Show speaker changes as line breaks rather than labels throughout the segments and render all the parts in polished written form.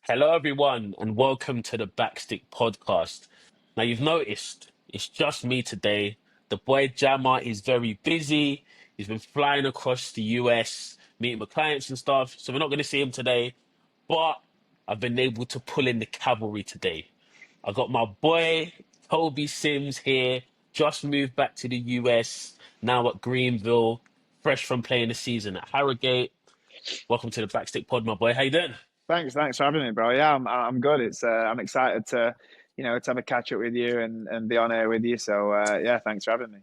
Hello, everyone, and welcome to the Backstick Podcast. Now, you've noticed it's just me today. The boy Jammer is very busy. He's been flying across the US, meeting with clients and stuff, so we're not going to see him today. But I've been able to pull in the cavalry today. I got my boy Toby Sims here, just moved back to the US, now at Greenville, fresh from playing the season at Harrogate. Welcome to the Backstick Pod, my boy. How you doing?
Thanks for having me, bro. Yeah, I'm good. I'm excited to have a catch up with you and be on air with you. So yeah, thanks for having me.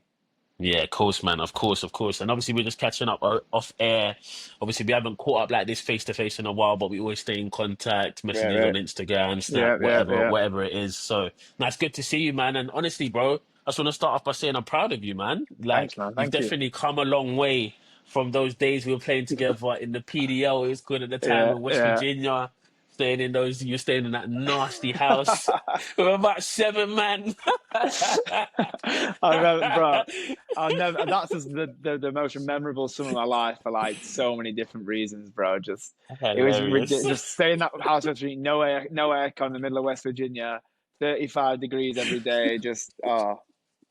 Yeah, of course, man. Of course, of course. And obviously, we're just catching up off air. Obviously, we haven't caught up like this face to face in a while, but we always stay in contact,
Yeah,
messages on
right.
Instagram, Snap,
Yeah, yeah,
whatever,
yeah.
whatever it is. So, no, it's good to see you, man. And honestly, bro, I just want to start off by saying I'm proud of you, man.
Thanks,
Like,
man.
you've
Thank you.
definitely come a long way from those days we were playing together in the PDL. It was good at the time
Yeah,
in West
yeah.
Virginia. You're staying in that nasty house with about seven men.
I remember, bro. I'll never. That's just the most memorable summer of my life for like so many different reasons, bro. Just it was
Hilarious.
ridiculous. Just staying in that house with no aircon in the middle of West Virginia, 35 degrees every day. Just it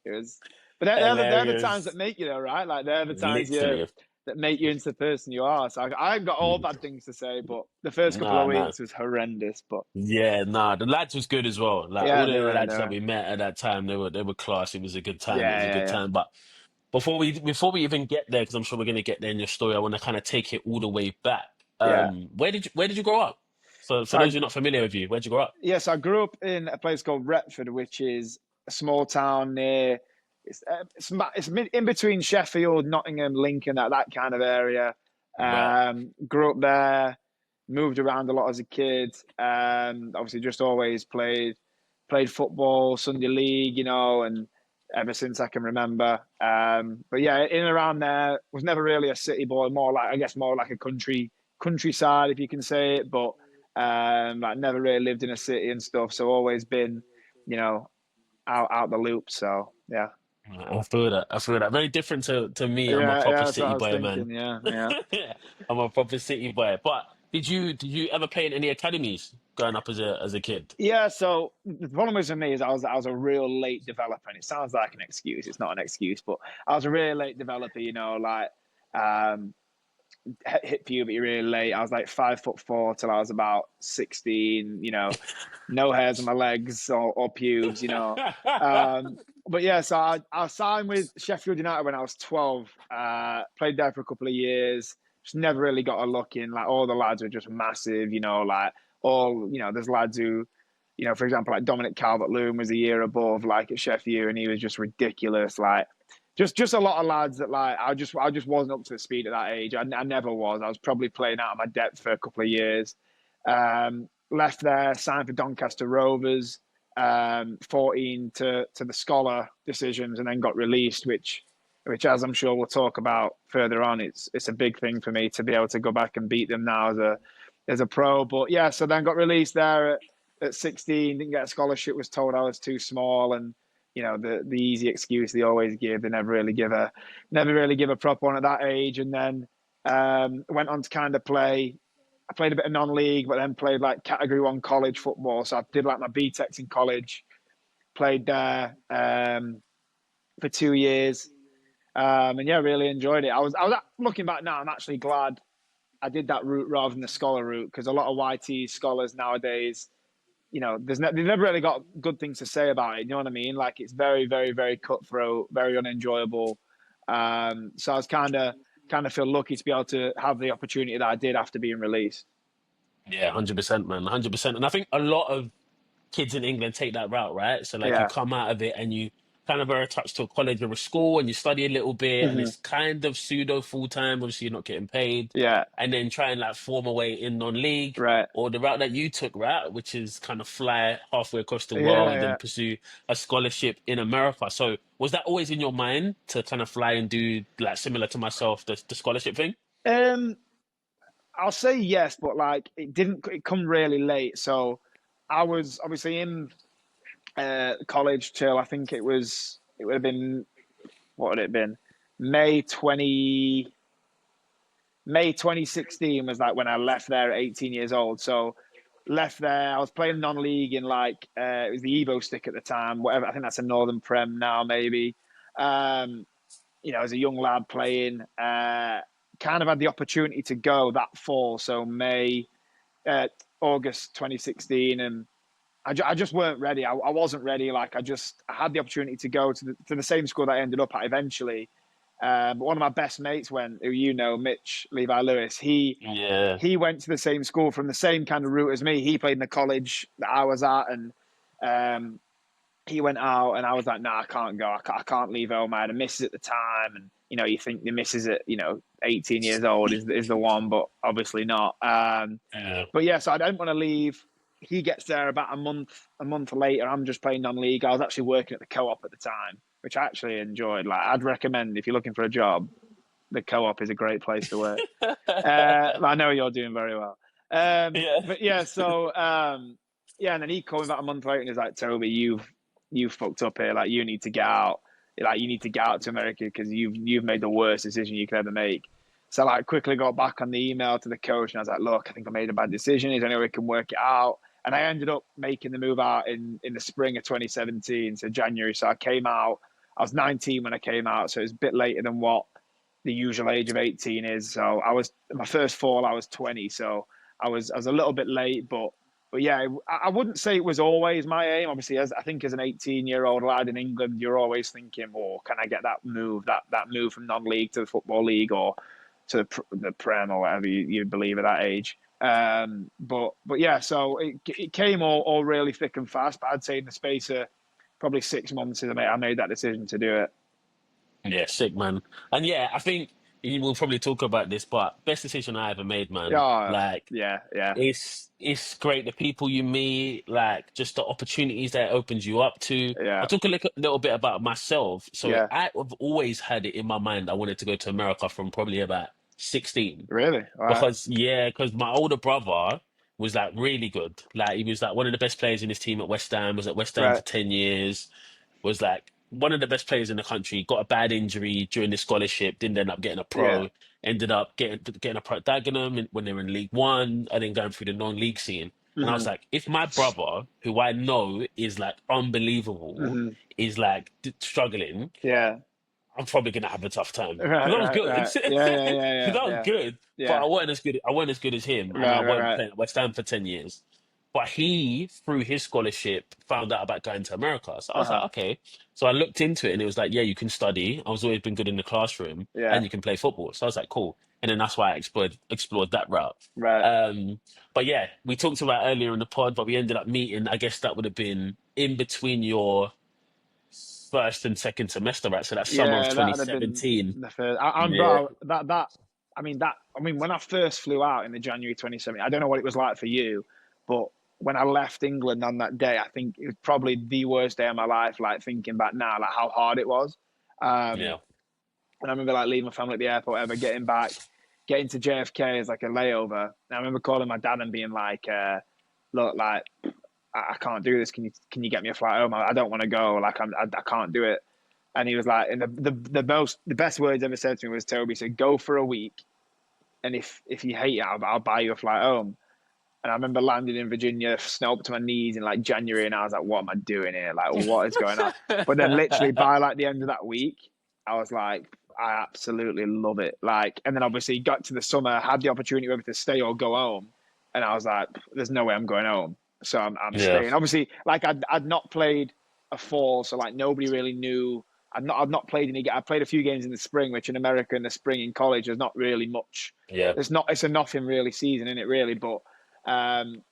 was. But they're the times that
Hilarious.
make you though, right? Like they're the times
Literally.
that make you into the person you are. So I've got all
Mm.
bad things to say, but the first couple of
Nah, nah.
weeks was horrendous. But
Yeah, nah. The lads was good as well. Like all
yeah,
the
they
lads that
were.
we met at that time, they were class. It was a good time. It
Yeah,
was a
yeah,
good
yeah.
time. But before we even get there, because I'm sure we're gonna get there in your story, I want to kind of take it all the way back.
Yeah.
Where did you grow up? For
So I
those who are not familiar with you, where'd you grow up?
Yes, I grew up in a place called Retford, which is a small town near. It's in between Sheffield, Nottingham, Lincoln, that kind of area.
Right.
Grew up there, moved around a lot as a kid. Obviously, just always played football, Sunday league, and ever since I can remember. But yeah, in and around there, was never really a city boy. More like a countryside, if you can say it. But like never really lived in a city and stuff. So always been, you know, out the loop. So yeah,
I feel that. I feel that. Very different to me. I'm a
yeah,
proper
that's what
city
I was
boy, man.
thinking. Yeah, yeah.
I'm a proper city boy. But did you ever play in any academies growing up as a kid?
Yeah, so the problem with me is I was a real late developer, and it sounds like an excuse. It's not an excuse, but I was a really late developer. Like um, hit puberty really late. I was like 5'4" till I was about 16. No hairs on my legs or pubes. But yeah, so I signed with Sheffield United when I was 12. Played there for a couple of years. Just never really got a look in. Like all the lads were just massive. There's lads who, for example, like Dominic Calvert-Lewin was a year above, like at Sheffield, and he was just ridiculous. Like just a lot of lads that like I just wasn't up to the speed at that age. I never was. I was probably playing out of my depth for a couple of years. Left there, signed for Doncaster Rovers, 14 to the Scholar decisions, and then got released, which as I'm sure we'll talk about further on, it's a big thing for me to be able to go back and beat them now as a pro. But yeah, so then got released there at 16, didn't get a scholarship, was told I was too small, and the easy excuse they always give. They never really give a proper one at that age. And then went on to kind of play. I played a bit of non-league, but then played like Category 1 college football. So I did like my BTECs in college, played there for 2 years. And yeah, really enjoyed it. I was looking back now, I'm actually glad I did that route rather than the scholar route, because a lot of YT scholars nowadays, they've never really got good things to say about it. You know what I mean? Like it's very, very, very cutthroat, very unenjoyable. So I was kind of feel lucky to be able to have the opportunity that I did after being released.
Yeah, 100%, man, 100%. And I think a lot of kids in England take that route, right? So like you
Yeah.
come out of it and you kind of are attached to a college or a school and you study a little bit and
Hmm.
it's kind of pseudo full time. Obviously, you're not getting paid,
Yeah.
and then try and like form a way in non-league
Right.
or the route that you took, right, which is kind of fly halfway across the
Yeah.
world and then
Yeah.
pursue a scholarship in America. So was that always in your mind to kind of fly and do like similar to myself, the scholarship thing?
Um, I'll say yes, but like it didn't. It come really late. So I was obviously in college till I think it would have been, what would it have been, May 20 May 2016 was like when I left there at 18 years old. So left there. I was playing non-league in like it was the Evo stick at the time, whatever. I think that's a Northern Prem now, maybe. Um, as a young lad playing, kind of had the opportunity to go that fall, so August 2016, and I just weren't ready. I wasn't ready. Like I had the opportunity to go to the same school that I ended up at eventually. But one of my best mates went, who Mitch Levi Lewis.
Yeah.
He went to the same school from the same kind of route as me. He played in the college that I was at, and he went out, and I was like, "Nah, I can't go. I can't leave home." I had a missus at the time, and you think the missus at 18 years old is the one, but obviously not.
Yeah.
But yeah, so I didn't want to leave. He gets there about a month later. I'm just playing non-league. I was actually working at the co-op at the time, which I actually enjoyed. Like, I'd recommend if you're looking for a job, the co-op is a great place to work. I know you're doing very well.
Yeah.
But yeah, so and then he called me about a month later and he's like, "Toby, you've fucked up here. Like, you need to get out. Like, you need to get out to America because you've made the worst decision you could ever make." So I quickly got back on the email to the coach and I was like, "Look, I think I made a bad decision. Is there any way we can work it out?" And I ended up making the move out in the spring of 2017, so January. So I came out. I was 19 when I came out, so it was a bit later than what the usual age of 18 is. So I was my first fall. I was 20, so I was a little bit late, but yeah, I wouldn't say it was always my aim. Obviously, as an 18-year-old lad in England, you're always thinking, "Oh, can I get that move from non-league to the football league or to the Prem or whatever you believe at that age?" But yeah, so it came all really thick and fast. But I'd say in the space of probably 6 months, I made that decision to do it.
Yeah, sick, man. And yeah, I think we'll probably talk about this, but best decision I ever made, man.
Yeah,
Like,
yeah.
it's great the people you meet, like just the opportunities that it opens you up to.
Yeah,
I'll talk a little bit about myself. So
yeah.
I've always had it in my mind I wanted to go to America from probably about 16.
Really? All right.
Because my older brother was like really good. Like he was like one of the best players in his team at West Ham, was at West Ham for
Right.
10 years, was like one of the best players in the country, got a bad injury during the scholarship, didn't end up getting a
Yeah.
pro, ended up getting a pro at Dagenham when they were in League One, and then going through the non-league scene. And I was
Hmm.
like, if my brother, who I know is like unbelievable,
Hmm.
is like struggling,
Yeah.
I'm probably gonna have a tough time
Right.
because I was
Right.
good.
Right. Yeah. Yeah. Yeah.
Because
Yeah.
I was
Yeah.
good, but
Yeah.
I wasn't as good. I wasn't as good as him, and I
Right. Right.
weren't
Right.
playing at West Ham for 10 years. But he, through his scholarship, found out about going to America. So I
Uh
was like,
huh.
okay. So I looked into it, and it was like, yeah, you can study. I was always been good in the classroom,
Yeah.
and you can play football. So I was like, cool. And then that's why I explored that route.
Right.
But yeah, we talked about earlier in the pod, but we ended up meeting. I guess that would have been in between your first and second semester, right? So that summer of
Yeah. That would have been
2017.
the first.
Yeah.
Bro, that. I mean, when I first flew out in the January 2017, I don't know what it was like for you, but when I left England on that day, I think it was probably the worst day of my life. Like, thinking back now, like how hard it was. Um,
Yeah.
and I remember like leaving my family at the airport, ever getting back, getting to JFK as like a layover. And I remember calling my dad and being like, "Look, like I can't do this. Can you get me a flight home? I don't want to go. Like I can't do it." And he was like, and the best words ever said to me was, "Toby said, go for a week, and if you hate it, I'll buy you a flight home." And I remember landing in Virginia, snow up to my knees in like January, and I was like, "What am I doing here? Like, what is going on?" But then, literally by like the end of that week, I was like, "I absolutely love it!" Like, and then obviously got to the summer, had the opportunity whether to stay or go home, and I was like, "There's no way I'm going home." So I'm
Yeah.
staying. Obviously, like I'd not played a fall, so like nobody really knew. I've not played any. I played a few games in the spring, which in America in the spring in college there's not really much.
Yeah.
It's a nothing really season in it really, but and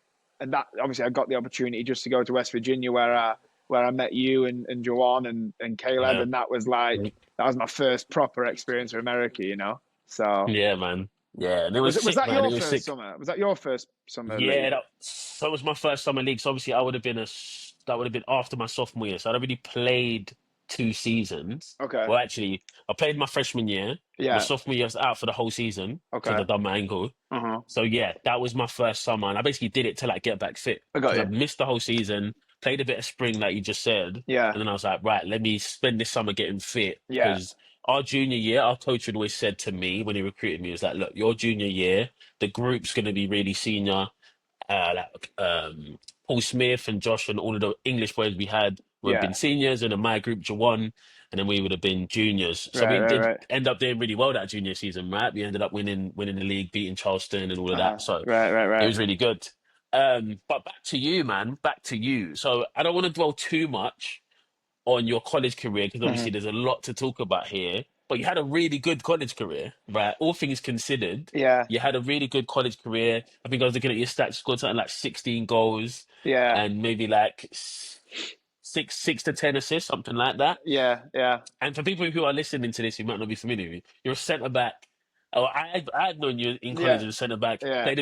that obviously I got the opportunity just to go to West Virginia where I met you and Joanne and Caleb,
Yeah.
and that was my first proper experience of America, you know. So
Yeah, man. Yeah, and it was
was
sick,
that
man.
your
It was
first
sick.
summer? Was that your first summer
Yeah,
league?
that was my first summer league. So obviously, that would have been after my sophomore year. So I'd already played 2 seasons.
Okay.
Well, actually, I played my freshman year. My
Yeah.
sophomore year I was out for the whole season because
Okay.
I done my ankle.
Uh-huh.
So yeah, that was my first summer, and I basically did it to like get back fit
I got
because
you.
I'd missed the whole season, played a bit of spring, like you just said,
Yeah.
and then I was like, right, let me spend this summer getting fit
Yeah.
because our junior year, our coach had always said to me when he recruited me, he was like, look, your junior year, the group's going to be really senior. Paul Smith and Josh and all of the English boys we had would have been
Yeah.
seniors, and in my group, Jawan, and then we would have been juniors. So
Right.
we
Right.
did
Right.
end up doing really well that junior season, right? We ended up winning the league, beating Charleston and all of that. So
Right. Right.
it
Right.
was really good. But back to you, man. Back to you. So I don't want to dwell too much on your college career because
Hmm.
obviously there's a lot to talk about here. But you had a really good college career, right? All things considered,
Yeah.
you had a really good college career. I think I was looking at your stats, you scored something like 16 goals
Yeah.
and maybe like six to 10 assists, something like that.
Yeah. Yeah.
And for people who are listening to this who might not be familiar with you, you're a centre back. Oh, I'd known you in college
Yeah.
as a centre back.
Yeah.
Plays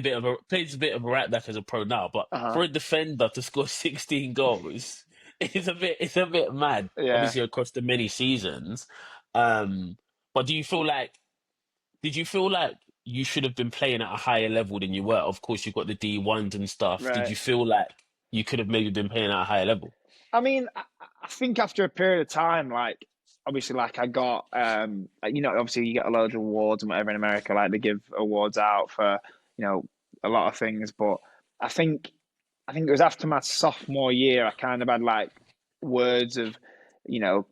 a bit of a right back as a pro now, but
Uh-huh.
for a defender to score 16 goals, it's a bit mad.
Yeah.
Obviously across the many seasons. Um, but did you feel like you should have been playing at a higher level than you were? Of course, you've got the D1s and stuff. Did
Right.
you feel like you could have maybe been playing at a higher level?
I mean, I think after a period of time, like obviously, like I got, obviously you get a load of awards and whatever in America, like they give awards out for, you know, a lot of things. But I think, I think it was after my sophomore year, I kind of had like words of, you know,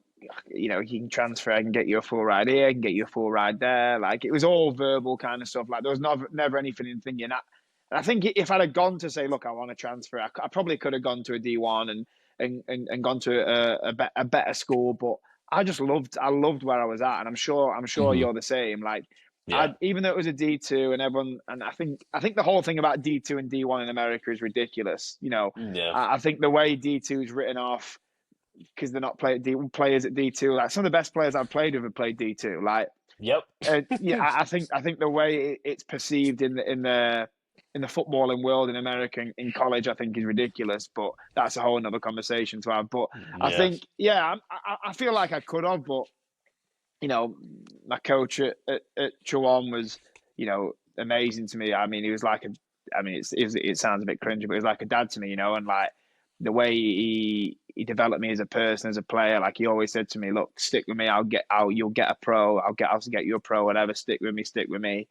you can transfer, I can get you a full ride here, I can get you a full ride there. Like it was all verbal kind of stuff. Like there was never anything in thinking. And I think if I'd have gone to say, look, I want to transfer, I probably could have gone to a D1 and gone to a better school. But I loved where I was at, and I'm sure
Hmm.
you're the same. Like
Yeah.
even though it was a D2 and everyone, and I think the whole thing about D2 and D1 in America is ridiculous.
Yeah.
I think the way D2 is written off because they're not players at D2. Like some of the best players I've played with have played D2. Like
Yep.
yeah, I think the way it's perceived in the footballing world in America in college, I think is ridiculous. But that's a whole other conversation to have. But I
Yeah.
think, yeah, I feel like I could have, but you know, my coach at Chuan was, amazing to me. I mean, he was like it sounds a bit cringy, but he was like a dad to me, and like the way he developed me as a person, as a player. Like he always said to me, "Look, stick with me. You'll get a pro. I'll get you a pro. Whatever. Stick with me. Stick with me."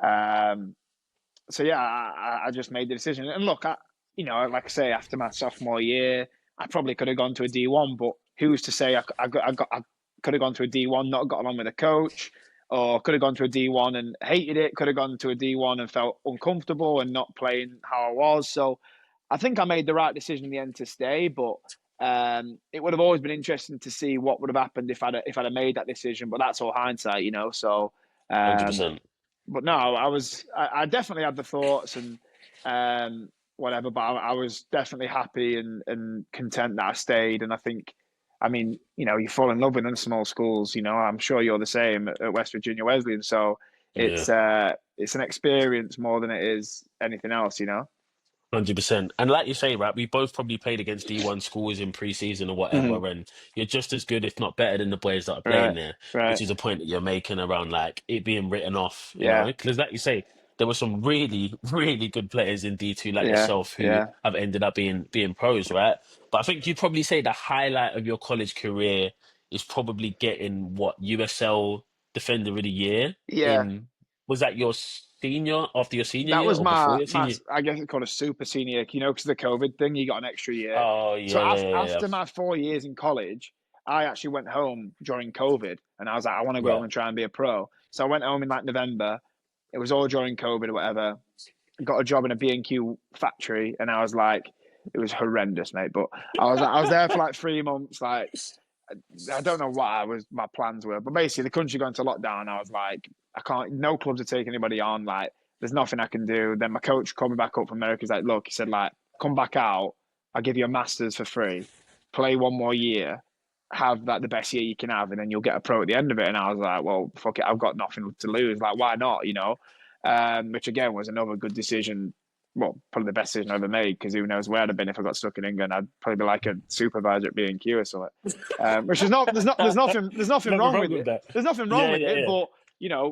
Um, so yeah, I just made the decision. And look, like I say, after my sophomore year, I probably could have gone to a D1, but who's to say I could have gone to a D1, not got along with a coach, or could have gone to a D1 and hated it, could have gone to a D1 and felt uncomfortable and not playing how I was. So I think I made the right decision in the end to stay, but it would have always been interesting to see what would have happened if I'd have made that decision. But that's all hindsight. So um,
100%.
but no, I definitely had the thoughts and whatever, but I was definitely happy and content that I stayed. And I think, I mean, you fall in love with them small schools. I'm sure you're the same at West Virginia Wesleyan. So
Yeah.
it's an experience more than it is anything else.
100%. And like you say, right, we both probably played against D1 schools in preseason or
Hmm.
whatever, and you're just as good, if not better, than the players that are playing
Right,
there, which
right,
is a point that you're making around like it being written off,
yeah,
because like you say, there were some really, really good players in D2 like
yeah,
yourself who
yeah,
have ended up being pros, right? But I think you'd probably say the highlight of your college career is probably getting what USL Defender of the Year
yeah.
in, was that your senior, after your senior
That
year
was
or before
my
your
my
senior?
I guess it's called a super senior, because of the COVID thing, you got an extra year.
Oh
So
yeah, yeah, yeah, yeah.
after my 4 years in college, I actually went home during COVID, and I was like, I want to go home
Right.
and try and be a pro. So I went home in like November. It was all during COVID or whatever. Got a job in a B&Q factory, and I was like, it was horrendous, mate. But I was there for like 3 months. Like I don't know what my plans were, but basically the country going to lockdown. I was like, I can't. No clubs are taking anybody on. Like, there's nothing I can do. Then my coach called me back up from America. He's like, look, he said like, come back out. I'll give you a masters for free. Play one more year. Have that the best year you can have, and then you'll get a pro at the end of it. And I was like, well, fuck it. I've got nothing to lose. Like, why not? Which again was another good decision. Well, probably the best decision I ever made, because who knows where I'd have been if I got stuck in England. I'd probably be like a supervisor at B&Q or something. Which is not there's nothing
Nothing
wrong
wrong
with
with
it.
that.
There's nothing wrong
Yeah,
with
yeah,
it,
yeah.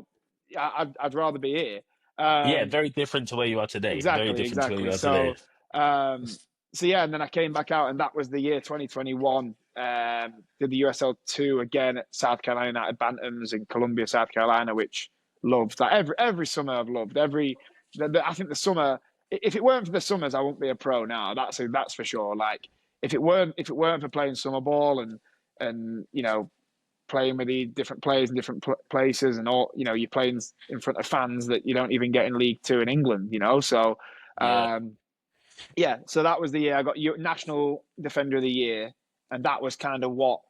but I'd rather be here.
Yeah,
Um,
very different to where you are today. Very
exactly,
different to where you
exactly.
are today.
Um, so yeah, and then I came back out, and that was the year 2021. Did the USL 2 again at South Carolina United Bantams in Columbia, South Carolina, which loved. Like every summer I've loved. I think the summer if it weren't for the summers, I wouldn't be a pro now. That's for sure. Like if it weren't for playing summer ball and playing with the different players in different places and all, you're playing in front of fans that you don't even get in League Two in England. So
Yeah,
yeah, so that was the year I got National Defender of the Year, and that was kind of what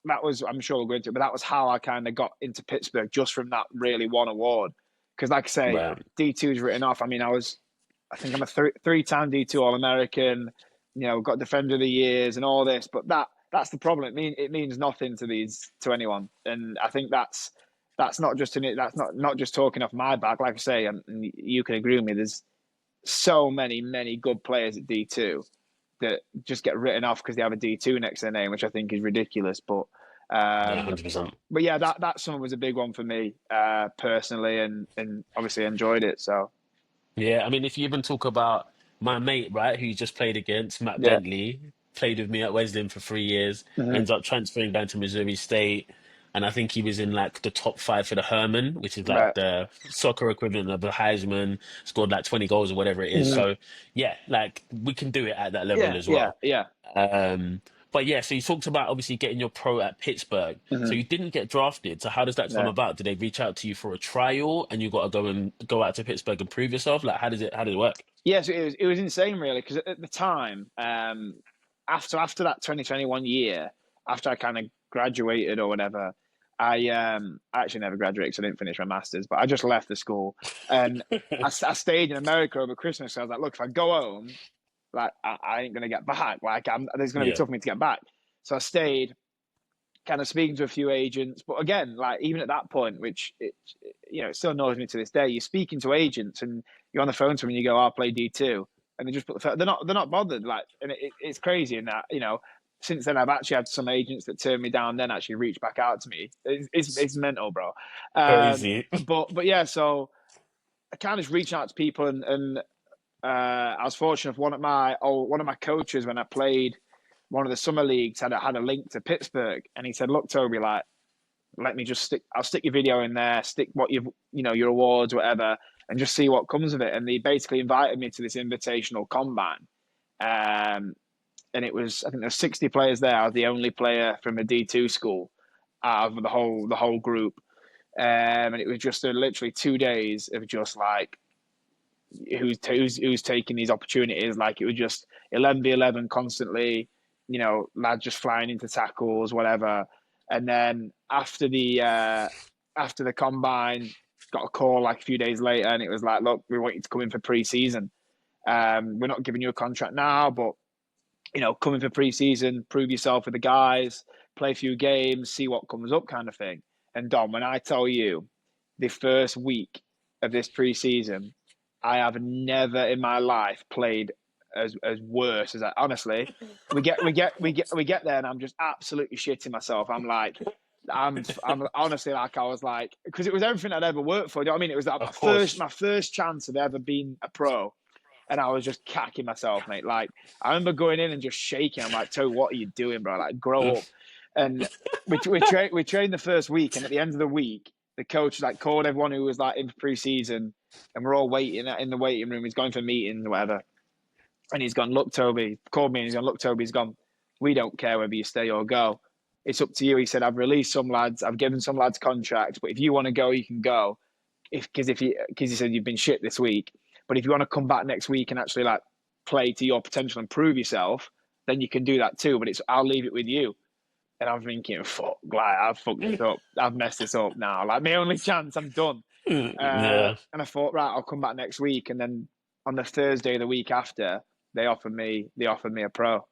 that was. I'm sure we'll go into it, but that was how I kind of got into Pittsburgh just from that really one award. Because, like I say,
right.
D2 is written off. I mean, I think I'm a three-time D2 All American. Got Defender of the Years and all this, but that's the problem. It means nothing to anyone, and I think that's not just in it. That's not just talking off my back. Like I say, and you can agree with me. There's so many good players at D2 that just get written off because they have a D2 next to their name, which I think is ridiculous. But
Yeah,
um,
100%.
but yeah, that summer was a big one for me personally, and obviously enjoyed it. So
Yeah, I mean, if you even talk about my mate, right, who you just played against, Matt
yeah,
Bentley, played with me at Wesleyan for 3 years,
mm-hmm.
ends up transferring down to Missouri State, and I think he was in like the top five for the Herman, which is like
Right,
the soccer equivalent of the Heisman, scored like 20 goals or whatever it is.
mm-hmm.
So yeah, like we can do it at that level
Yeah,
as
yeah,
well.
yeah.
Um, but yeah, so you talked about obviously getting your pro at Pittsburgh. So
Mm-hmm.
you didn't get drafted. So how does that come
Yeah.
about? Did they reach out to you for a trial and you got to go out to Pittsburgh and prove yourself? Like how did it work?
Yes, it was insane really because at the time, after that 2021 year, after I kind of graduated or whatever, I actually never graduated because I didn't finish my masters, but I just left the school and I stayed in America over Christmas. So I was like, look, if I go home, like I ain't gonna get back. Like there's gonna be
Yeah.
tough for me to get back. So I stayed, kind of speaking to a few agents. But again, like even at that point, which it still annoys me to this day, you're speaking to agents and you're on the phone to them and you go, "I'll play D2," and they just put they're not bothered. Like, and it's crazy. And that since then I've actually had some agents that turned me down, then actually reach back out to me. It's mental, bro.
Crazy.
But yeah, so I kind of just reaching out to people and I was fortunate. One of my coaches when I played one of the summer leagues had a link to Pittsburgh, and he said, "Look, Toby, like, let me just I'll stick your video in there, stick what your awards, whatever, and just see what comes of it." And they basically invited me to this invitational combine, um, and I think there's 60 players there. I was the only player from a D2 school out of the whole group, and it was just literally 2 days of just like who's taking these opportunities. Like it was just 11v11 constantly, lads just flying into tackles, whatever. And then after the combine, got a call like a few days later, and it was like, look, we want you to come in for pre-season. We're not giving you a contract now, but come in for pre-season, prove yourself with the guys, play a few games, see what comes up, kind of thing. And Dom, when I tell you, the first week of this pre-season, I have never in my life played as worse as that. Honestly, we get there, and I'm just absolutely shitting myself. I'm honestly like I was like because it was everything I'd ever worked for. You know what I mean? It was like
Of
first
course.
my first chance of ever being a pro, and I was just cacking myself, mate. Like I remember going in and just shaking. I'm like, Toe, what are you doing, bro? Like, grow up. And we trained the first week, and at the end of the week, the coach like called everyone who was like in pre-season, and we're all waiting in the waiting room. He's going for meetings or whatever, and he's gone, look, Toby, called me, and he's gone, look, Toby, he's gone, we don't care whether you stay or go. It's up to you. He said, I've released some lads, I've given some lads contracts, but if you want to go, you can go. Because he said you've been shit this week, but if you want to come back next week and actually like play to your potential and prove yourself, then you can do that too. But I'll leave it with you. And I'm thinking, fuck, like I've fucked this up. I've messed this up now. Like my only chance, I'm done.
Yeah.
And I thought, right, I'll come back next week. And then on the Thursday the week after, they offered me a pro.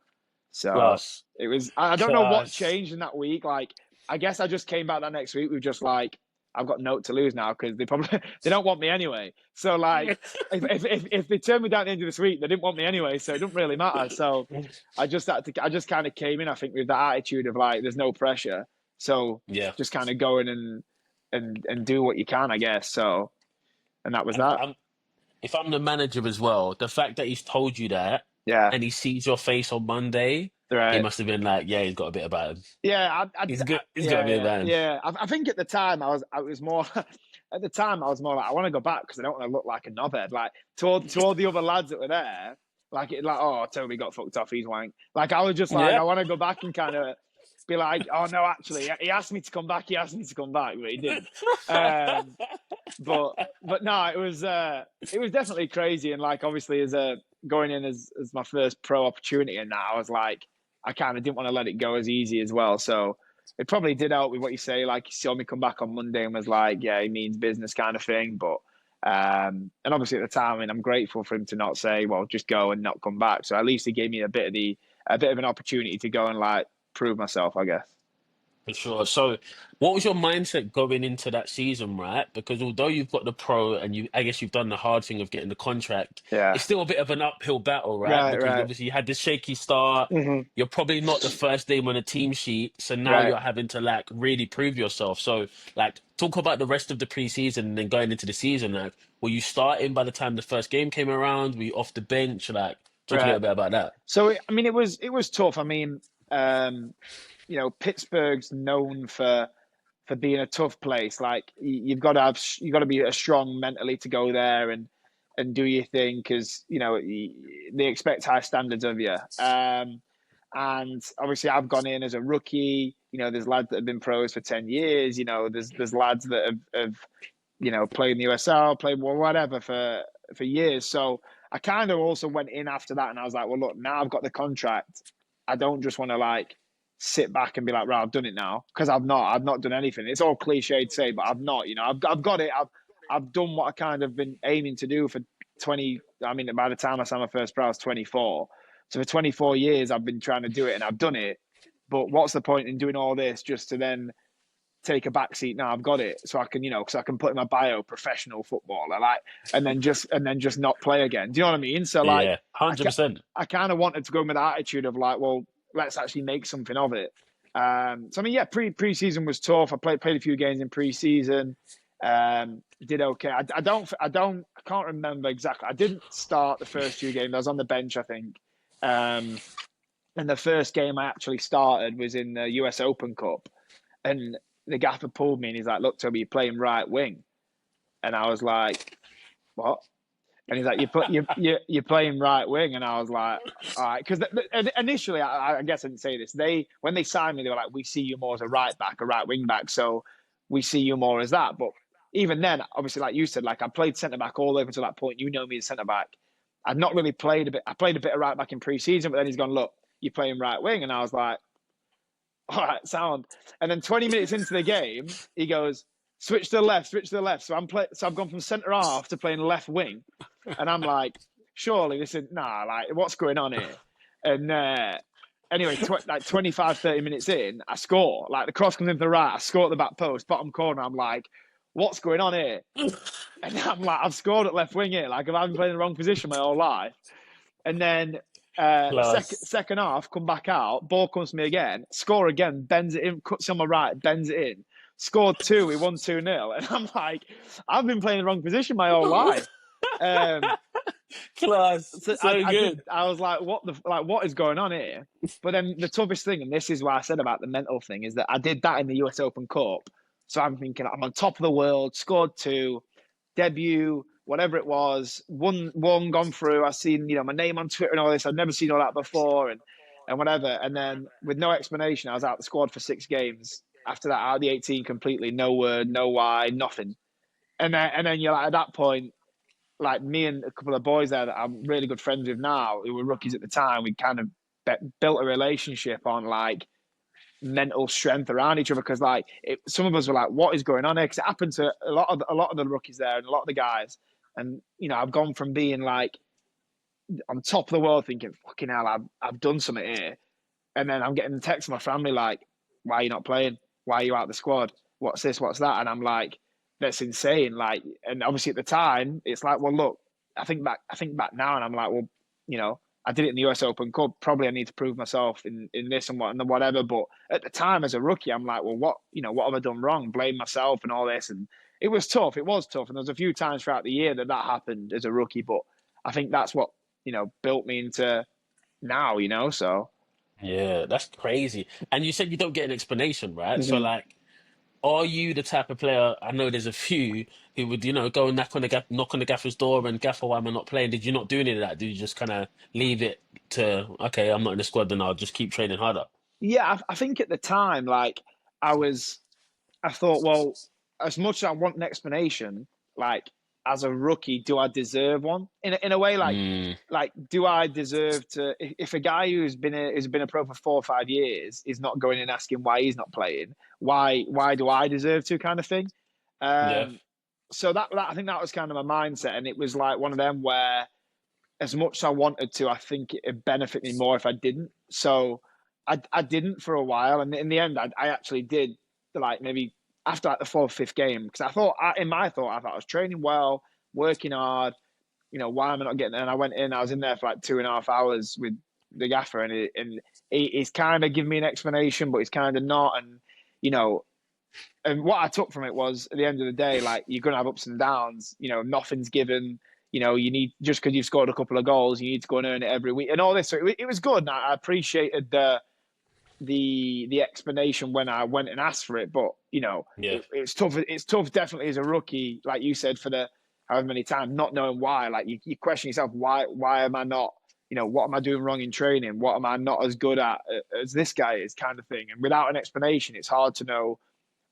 So
Class.
it was. I don't know what
Class.
changed in that week. Like I guess I just came back that next week with just like I've got note to lose now because they probably they don't want me anyway. So like if they turned me down at the end of this week, they didn't want me anyway. So it didn't really matter. So I just kind of came in, I think, with that attitude of like, there's no pressure. So
Yeah.
just kind of go in and do what you can, I guess. So, and that was
And
that.
if I'm the manager as well, the fact that he's told you that
Yeah.
and he sees your face on Monday, he
Right.
must have been like, yeah, he's got a bit about him.
Yeah.
He's got a bit about him.
Yeah. I think at the time I was more, at the time I was more like, I want to go back because I don't want to look like a knobhead. Like to all the other lads that were there, oh, Toby got fucked off, he's wank. Like I was just like,
Yeah.
I want to go back and kind of be like, oh no, actually, he asked me to come back. He asked me to come back, but he didn't. But no, it was definitely crazy. And like obviously as going in as my first pro opportunity and that, I was like, I kind of didn't want to let it go as easy as well. So it probably did help with what you say. Like, he saw me come back on Monday and was like, yeah, he means business kind of thing. But and obviously at the time, I mean, I'm grateful for him to not say, well, just go and not come back. So at least he gave me a bit of an opportunity to go and like prove myself, I guess.
For sure. So, what was your mindset going into that season, right? Because although you've got the pro and I guess you've done the hard thing of getting the contract,
Yeah.
it's still a bit of an uphill battle, right?
Right.
Because
Right.
obviously you had this shaky start.
Hmm.
You're probably not the first name on a team sheet, so now
Right.
you're having to like really prove yourself. So, like, talk about the rest of the preseason and then going into the season. Like, were you starting by the time the first game came around? Were you off the bench? Like, talk a
Right.
little bit about that.
So I mean, it was tough. I mean, Pittsburgh's known for being a tough place. Like you've got to be strong mentally to go there and do your thing because they expect high standards of you. And obviously, I've gone in as a rookie. There's lads that have been pros for 10 years. There's lads that have played in the USL, played whatever for years. So I kind of also went in after that, and I was like, well, look, now I've got the contract. I don't just want to like sit back and be like, right, I've done it now, because I've not. I've not done anything. It's all cliche to say, but I've not. I've got it. I've done what I kind of been aiming to do for 20. I mean, by the time I signed my first pro, I was 24. So for 24 years, I've been trying to do it, and I've done it. But what's the point in doing all this just to then take a back seat? Now I've got it, so I can, because I can put in my bio professional footballer, like, and then just not play again. Do you know what I mean? So like,
Yeah, 100%.
I kind of wanted to go with the attitude of like, well, let's actually make something of it. So I mean, yeah, preseason was tough. I played a few games in preseason. Did okay. I can't remember exactly. I didn't start the first few games. I was on the bench, I think. And the first game I actually started was in the US Open Cup, and the gaffer pulled me and he's like, "Look, Toby, you're playing right wing," and I was like, "What?" And he's like, you're playing right wing," and I was like, "All right," because initially, I guess I didn't say this. When they signed me, they were like, "We see you more as a right back, a right wing back, so we see you more as that." But even then, obviously, like you said, like I played centre back all the way up until that point. You know me as centre back. I'd not really played a bit. I played a bit of right back in pre-season, but then he's gone, "Look, you're playing right wing," and I was like, "All right, sound." And then 20 minutes into the game, he goes, "Switch to the left, switch to the left." So I've gone from centre half to playing left wing. And I'm like, surely this is, nah, like, what's going on here? And anyway, like 25, 30 minutes in, I score. Like, the cross comes into the right, I score at the back post, bottom corner. I'm like, what's going on here? And I'm like, I've scored at left wing here. Like, I've been playing the wrong position my whole life. And then
Plus,
second half, come back out, ball comes to me again, score again, bends it in, cuts on my right, bends it in. Scored two, we won 2-0. And I'm like, I've been playing the wrong position my whole life. So
so good.
I was like, what is going on here? But then the toughest thing, and this is why I said about the mental thing, is that I did that in the US Open Cup. So I'm thinking I'm on top of the world, scored two, debut, whatever it was, won, gone through. I've seen, my name on Twitter and all this. I'd never seen all that before and whatever. And then with no explanation, I was out the squad for 6 games. After that, out of the 18 completely, no word, no why, nothing. And then you're like, at that point, like me and a couple of boys there that I'm really good friends with now, who were rookies at the time, we kind of built a relationship on like mental strength around each other, because like some of us were like, what is going on here? Because it happened to a lot of the rookies there and a lot of the guys. And I've gone from being like on top of the world thinking, fucking hell, I've done something here, and then I'm getting texts from my family like, why are you not playing? Why are you out of the squad? What's this? What's that? And I'm like, that's insane. Like, and obviously at the time, it's like, well, look, I think back now, and I'm like, well, I did it in the US Open Cup. Probably I need to prove myself in this and whatever. But at the time, as a rookie, I'm like, well, what have I done wrong? Blame myself and all this. And it was tough. It was tough. And there was a few times throughout the year that happened as a rookie. But I think that's what built me into now. So
Yeah, that's crazy. And you said you don't get an explanation, right? So
Mhm.
like, Are you the type of player? I know there's a few who would, go and knock on the gaffer's door and gaffer, why am I not playing? Did you not do any of that? Did you just kind of leave it to, okay, I'm not in the squad, then I'll just keep training harder?
Yeah, I think at the time, like I was, I thought, well, as much as I want an explanation, like as a rookie, do I deserve one? In a way,
Mm,
like do I deserve to? If a guy who's been a pro for 4 or 5 years is not going and asking why he's not playing, why do I deserve to? Kind of thing.
yeah.
Um, so that I think that was kind of my mindset, and it was like one of them where as much as I wanted to, I think it'd benefit me more if I didn't. So I didn't for a while, and in the end, I actually did. Like maybe after like the fourth, fifth game, because I thought I thought I was training well, working hard. Why am I not getting there? And I went in. I was in there for like 2.5 hours with the gaffer, and he's kind of giving me an explanation, but he's kind of not. And you know, and what I took from it was at the end of the day, like you're gonna have ups and downs. Nothing's given. You need just because you've scored a couple of goals, you need to go and earn it every week and all this. So it was good. And I appreciated the explanation when I went and asked for it. But
Yeah.
it's tough. It's tough, definitely as a rookie, like you said, for the however many times, not knowing why. Like you question yourself, why am I not? What am I doing wrong in training? What am I not as good at as this guy is, kind of thing. And without an explanation, it's hard to know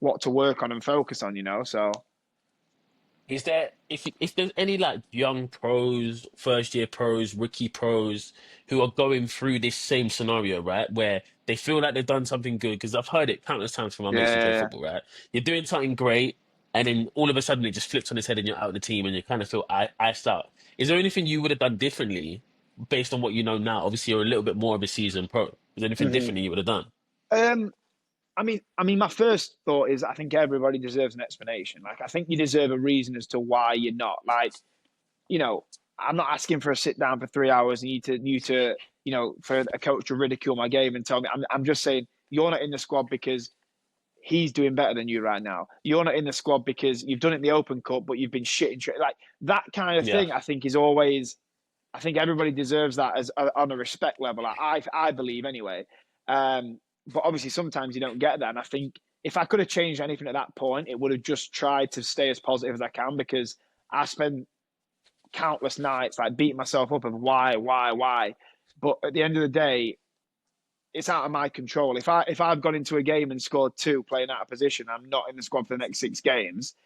what to work on and focus on. So
Is there if there's any like young pros, first year pros, rookie pros who are going through this same scenario, right? Where they feel like they've done something good, because I've heard it countless times from my mates who play
yeah.
football, right? You're doing something great, and then all of a sudden it just flips on its head and you're out of the team and you kind of feel iced out. Is there anything you would have done differently based on what you know now? Obviously, you're a little bit more of a seasoned pro. Is there anything
Hmm.
differently you would have done?
Um, I mean, my first thought is I think everybody deserves an explanation. Like, I think you deserve a reason as to why you're not. Like, you know, I'm not asking for a sit down for 3 hours and you to, for a coach to ridicule my game and tell me. I'm just saying you're not in the squad because he's doing better than you right now. You're not in the squad because you've done it in the Open Cup, but you've been shitting. Like that kind of
Yeah,
thing, I think is always. I think everybody deserves that as on a respect level. I believe anyway. But obviously, sometimes you don't get that. And I think if I could have changed anything at that point, it would have just tried to stay as positive as I can, because I spent countless nights like beating myself up of why. But at the end of the day, it's out of my control. If I've gone into a game and scored two playing out of position, I'm not in the squad for the next 6 games.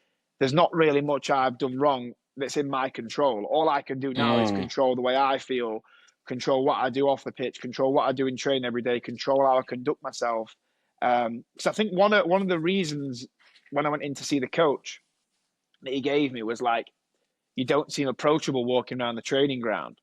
There's not really much I've done wrong that's in my control. All I can do now is
mm,
control the way I feel, control what I do off the pitch, control what I do in training every day, control how I conduct myself. Because I think one of the reasons when I went in to see the coach that he gave me was like, you don't seem approachable walking around the training ground.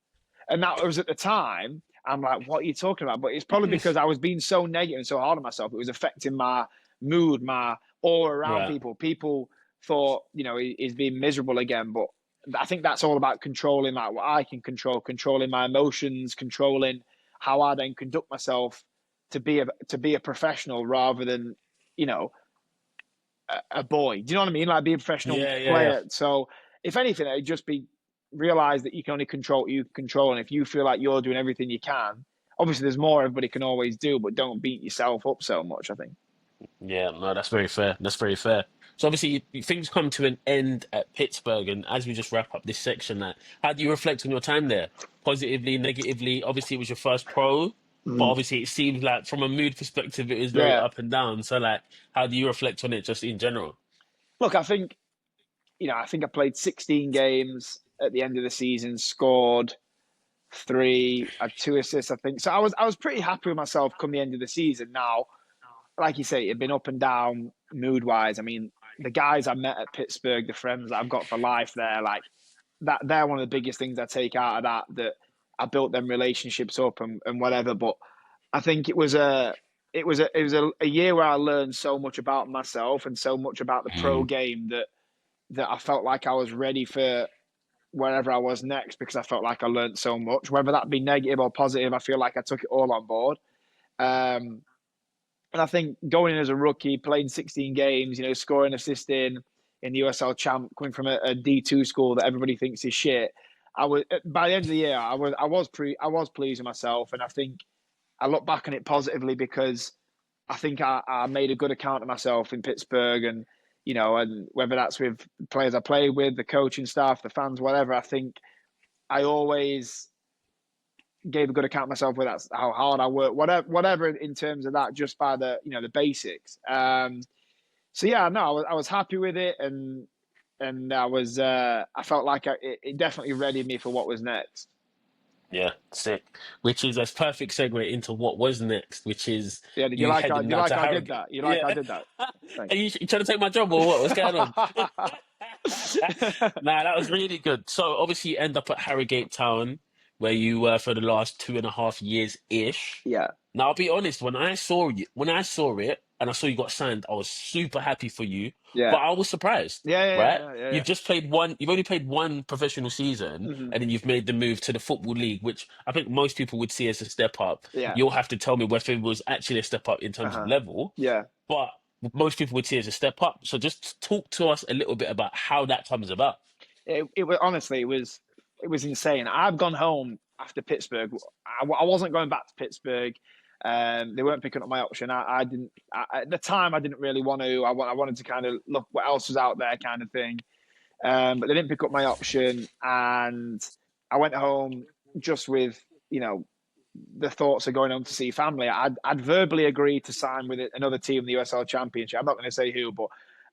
And that was at the time, I'm like, what are you talking about? But it's probably because I was being so negative and so hard on myself. It was affecting my mood, my aura around
right.
people. People thought, he's being miserable again. But I think that's all about controlling like what I can control, controlling my emotions, controlling how I then conduct myself to be a professional rather than, you know, a boy. Do you know what I mean? Like be a professional
Yeah, yeah, yeah.
player. So if anything, it'd just be realize that you can only control what you control, and if you feel like you're doing everything you can, obviously there's more everybody can always do, but don't beat yourself up so much. I think.
Yeah, no, that's very fair. That's very fair. So obviously things come to an end at Pittsburgh, and as we just wrap up this section, that how do you reflect on your time there? Positively, negatively? Obviously, it was your first pro, but
Mm.
obviously it seems like from a mood perspective, it was very
Yeah.
up and down. So like, how do you reflect on it just in general?
Look, I think I played 16 games at the end of the season, scored three, had two assists. I think so. I was pretty happy with myself come the end of the season. Now, like you say, it'd been up and down mood wise. I mean, the guys I met at Pittsburgh, the friends that I've got for life there, like that they're one of the biggest things I take out of that I built them relationships up and whatever. But I think it was a year where I learned so much about myself and so much about the pro
Mm,
game that I felt like I was ready for wherever I was next, because I felt like I learned so much. Whether that be negative or positive, I feel like I took it all on board. Um, and I think going in as a rookie, playing 16 games, scoring, assisting in the USL champ, coming from a D2 school that everybody thinks is shit. I was by the end of the year, I was pleased with myself, and I think I look back on it positively because I think I made a good account of myself in Pittsburgh, and and whether that's with the players I played with, the coaching staff, the fans, whatever. I think I always gave a good account of myself with that's how hard I work, whatever in terms of that, just by the basics. So yeah, no, I was happy with it, and I felt like it definitely readied me for what was next.
Yeah, sick. Which is a perfect segue into what was next, which is
Yeah, did you
you
like
heading
you
down
like
to
I did
Harrogate.
that? You like I
Yeah.
did that?
Are
Thanks.
you trying to take my job or what? What's going on? Nah, that was really good. So obviously you end up at Harrogate Town, where you were for the last 2.5 years ish.
Yeah,
Now I'll be honest, when I saw it and I saw you got signed, I was super happy for you,
yeah,
but I was surprised,
yeah, yeah,
right?
yeah, yeah, yeah.
You've only played one professional season,
Hmm.
and then you've made the move to the Football League, which I think most people would see as a step up.
Yeah.
You'll have to tell me whether it was actually a step up in
Uh
terms of
huh.
level,
Yeah.
but most people would see it as a step up. So just talk to us a little bit about how that comes about.
It was honestly it was insane. I've gone home after Pittsburgh. I wasn't going back to Pittsburgh. They weren't picking up my option. I didn't at the time. I didn't really want to. I wanted to kind of look what else was out there, kind of thing. But they didn't pick up my option, and I went home just with the thoughts of going home to see family. I'd verbally agreed to sign with another team in the USL Championship. I'm not going to say who, but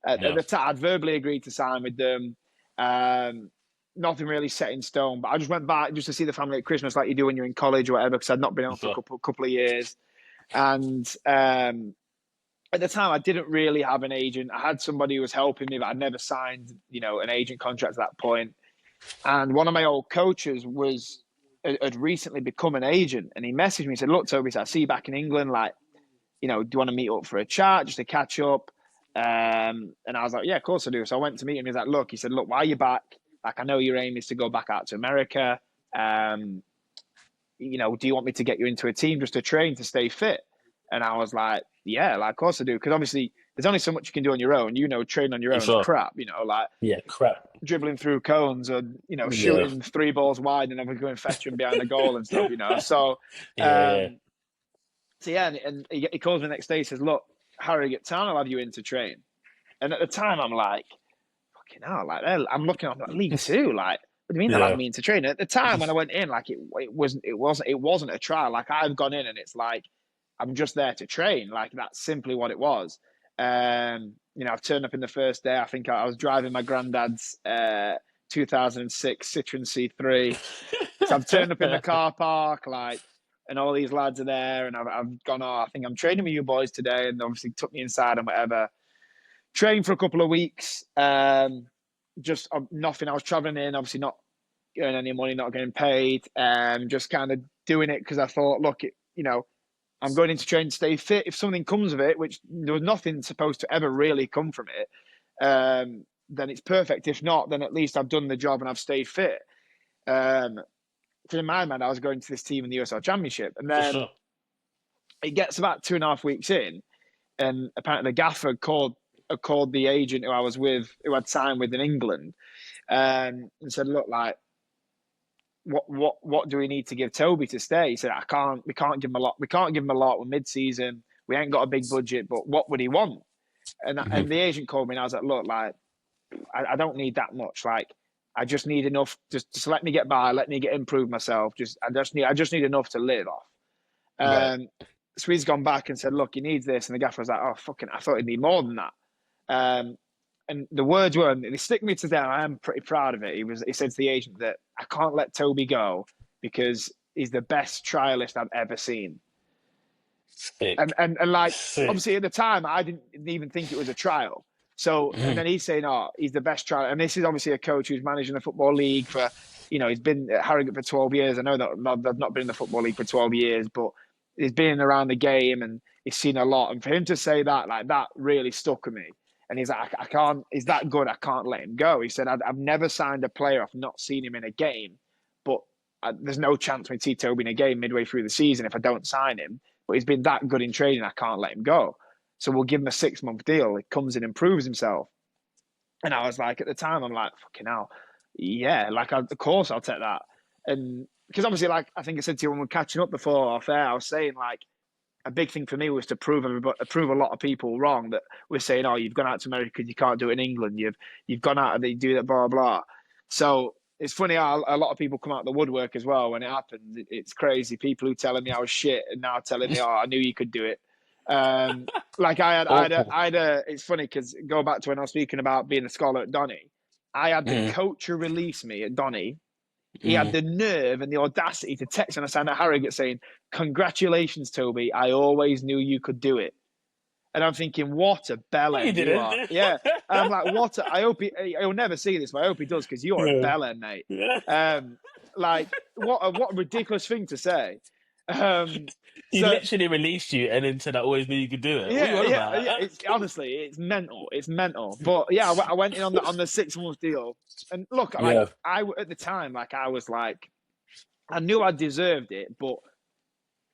at
Yeah,
the time, I'd verbally agreed to sign with them. Um, Nothing really set in stone, but I just went back just to see the family at Christmas, like you do when you're in college or whatever, because I'd not been
for
home for a
sure.
couple of years. And at the time, I didn't really have an agent. I had somebody who was helping me, but I'd never signed, an agent contract at that point. And one of my old coaches had recently become an agent, and he messaged me and said, "Look, Toby, I see you back in England. Like, do you want to meet up for a chat, just to catch up?" And I was like, "Yeah, of course I do." So I went to meet him. He's like, "Look," he said, "Look, why are you back? Like, I know your aim is to go back out to America. Um, do you want me to get you into a team just to train to stay fit?" And I was like, "Yeah, like, of course I do." Because obviously, there's only so much you can do on your own. Training on your
For
own is
sure.
crap. Like
Yeah, crap.
dribbling through cones or
Yeah,
shooting three balls wide and then going fetching behind the goal and stuff. So,
yeah, yeah.
um, so yeah, and he calls me the next day. He says, "Look, Harrogate Town will have you in to train." And at the time, I'm like, "Fucking hell!" Like I'm looking at like, League Two. Like, what do you mean they'll have
Yeah,
me in to train? At the time when I went in, like it wasn't a trial. Like I've gone in and it's like I'm just there to train. Like that's simply what it was. I've turned up in the first day. I think I was driving my granddad's 2006 Citroen C3. So I've turned up in the car park, like, and all these lads are there, and I've gone, "Oh, I think I'm training with you boys today," and obviously took me inside and whatever. Trained for a couple of weeks, just nothing. I was traveling in, obviously not earning any money, not getting paid, just kind of doing it because I thought, look, I'm going into training to stay fit. If something comes of it, which there was nothing supposed to ever really come from it, then it's perfect. If not, then at least I've done the job and I've stayed fit. Because in my mind, I was going to this team in the USL Championship, and
for
then
sure.
it gets about 2.5 weeks in, and apparently the gaffer called the agent who I was with, who I'd signed with in England, and said, "Look, like, what do we need to give Toby to stay?" He said, We can't give him a lot. We can't give him a lot. We're mid-season. We ain't got a big budget, but what would he want?" And
Hmm.
the agent called me, and I was like, "Look, like, I don't need that much. Like, I just need enough just let me get by, let me improve myself. I just need enough to live off."
Right.
Um, so he's gone back and said, "Look, he needs this," and the gaffer was like, "Oh, fucking, I thought he'd need more than that." Um, and the words were, and they stick me to them. I am pretty proud of it. He said to the agent that I can't let Toby go because he's the best trialist I've ever seen. And
Sick.
and like
Sick.
obviously at the time I didn't even think it was a trial. So and
Mhm.
then he's saying, "Oh, he's the best trial." And this is obviously a coach who's managing the football league for, he's been at Harrogate for 12 years. I know that they've not been in the football league for 12 years, but he's been around the game and he's seen a lot. And for him to say that, like that, really stuck with me. And he's like, I can't. He's that good. I can't let him go. He said, I've never signed a player. I've not seen him in a game, but there's no chance we see Toby in a game midway through the season if I don't sign him. But he's been that good in training. I can't let him go. So we'll give him a 6-month deal. He comes in and proves himself. And I was like, at the time, I'm like, fucking hell, yeah, like, of course I'll take that. And because obviously, like, I think I said to you when we are catching up before off air, I was saying, like, a big thing for me was to prove prove a lot of people wrong that we're saying, oh, you've gone out to America because you can't do it in England. You've gone out and you do that, blah blah. So it's funny how a lot of people come out of the woodwork as well when it happens. It's crazy. People who telling me I was shit and now telling me, oh, I knew you could do it. Like
Awful.
it's funny because go back to when I was speaking about being a scholar at Donny. I had the
Mm,
coach who released me at Donny. He had
mm.
the nerve and the audacity to text when I signed at Harrogate saying, "Congratulations, Toby. I always knew you could do it." And I'm thinking, what a
No, you
bellend you are.
didn't.
Yeah. I'm like, I hope he'll never see this, but I hope he does because you're a
Yeah.
bellend, mate.
Yeah.
Like, what a ridiculous thing to say. Um,
He
so,
literally released you and then said, "I always knew you could do it." What are you
yeah,
on
yeah, yeah.
about?
It's honestly, it's mental. It's mental. But yeah, I went in on the 6 month deal. And look, like,
Yeah.
at the time, like, I was like, I knew I deserved it, but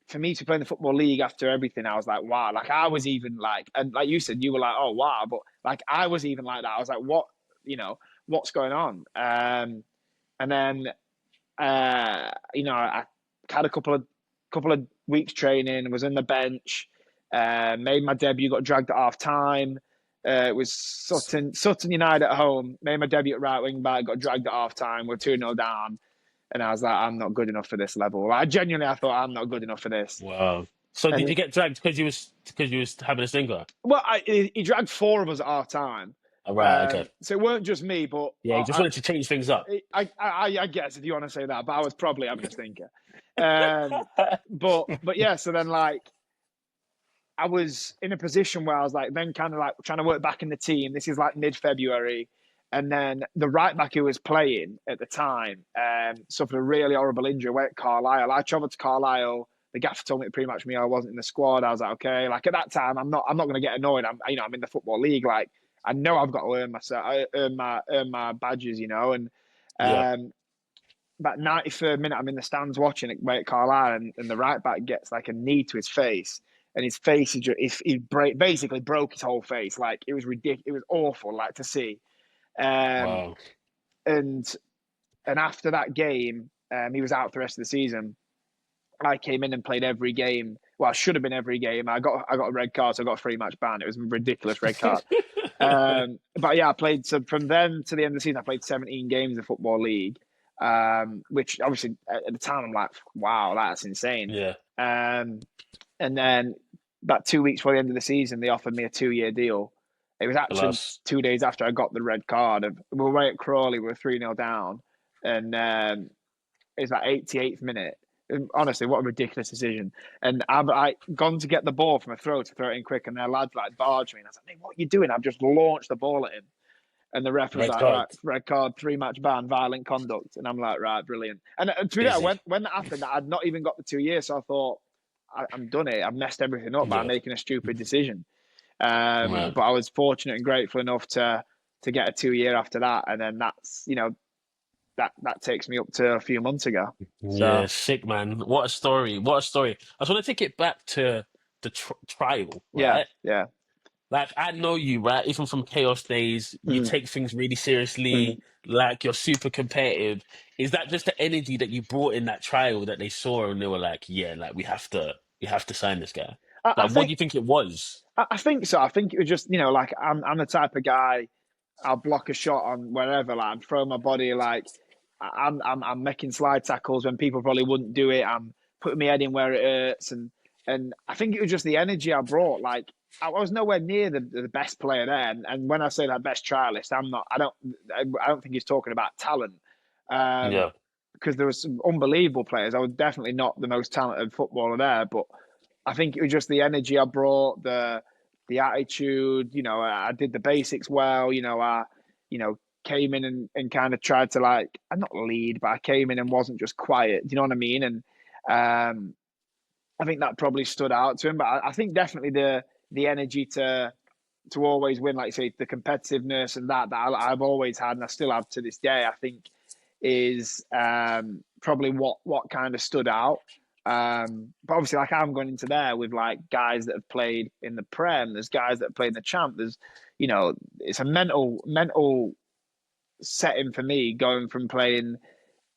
for me to play in the football league after everything, I was like, wow. Like I was even like, and like you said, you were like, oh wow, but like I was even like that. I was like, what, what's going on? And then, I had a couple of weeks training, was in the bench, made my debut, got dragged at half time. It was Sutton United at home. Made my debut at right wing back, got dragged at half time. We're 2-0 down. And I was like, I'm not good enough for this level. I thought I'm not good enough for this.
Wow. So did
And
you get dragged because you was having a stinker?
well, he dragged four of us at half time.
All right. Okay.
So it weren't just me, but
Yeah, he just wanted to change things up.
I guess if you want to say that, but I was probably having a stinker. But yeah, so then like I was in a position where I was like then kind of like trying to work back in the team. This is like mid-February. And then the right back who was playing at the time suffered a really horrible injury away at Carlisle. I travelled to Carlisle. The gaffer told me to pretty much me I wasn't in the squad. I was like, okay. Like at that time, I'm not going to get annoyed. I'm in the football league. Like I know I've got to earn myself, earn my badges, And
Yeah.
about 93rd minute, I'm in the stands watching it away at Carlisle, and the right back gets like a knee to his face, and his face basically broke his whole face. Like it was ridiculous. It was awful, like to see. Um,
Wow.
and and after that game, he was out for the rest of the season. I came in and played every game. Well, I should have been every game. I got a red card, so I got a 3 match ban. It was a ridiculous red card. But yeah, I played. So from then to the end of the season, I played 17 games in the football league, which obviously at the time I'm like, wow, that's insane.
Yeah.
Um, and then about 2 weeks before the end of the season, they offered me a 2 year deal. It was actually
Plus.
2 days after I got the red card. We were away at Crawley, we were 3-0 down, and it was that 88th minute. And honestly, what a ridiculous decision. And I gone to get the ball from a throw to throw it in quick, and their lads like barged me. And I was like, "Mate, what are you doing?" I've just launched the ball at him. And the ref was
Red
like, right,
card.
red card, 3 match ban, violent conduct. And I'm like, right, brilliant. And to be fair,
Easy.
when that happened, I'd not even got the 2 years. So I thought, I'm done it. I've messed everything up by
Yeah.
making a stupid decision.
Right.
But I was fortunate and grateful enough to get a 2 year after that. And then that's, that takes me up to a few months ago.
Yeah,
So
sick man. What a story. What a story. I just want to take it back to the trial,
yeah,
right?
yeah.
Like I know you, right? Even from chaos days, you
Mm,
take things really
mm.
seriously. Like you're super competitive. Is that just the energy that you brought in that trial that they saw and they were like, yeah, like we have to sign this guy.
I
Like, what do
think
you think it was?
I think so. I think it was just like I'm the type of guy. I'll block a shot on wherever. Like I'm throwing my body. Like I'm making slide tackles when people probably wouldn't do it. I'm putting my head in where it hurts, and I think it was just the energy I brought. Like I was nowhere near the best player there. And when I say that best trialist, I'm not. I don't think he's talking about talent.
Yeah.
Because there was some unbelievable players. I was definitely not the most talented footballer there, but I think it was just the energy I brought, the attitude. I did the basics well. I came in and kind of tried to like, I'm not lead, but I came in and wasn't just quiet. Do you know what I mean? And I think that probably stood out to him. But I think definitely the energy to always win, like you say, the competitiveness and that I've always had and I still have to this day. I think is probably what kind of stood out. But obviously, like I'm going into there with like guys that have played in the Prem. There's guys that have played in the Champ. There's, it's a mental setting for me going from playing,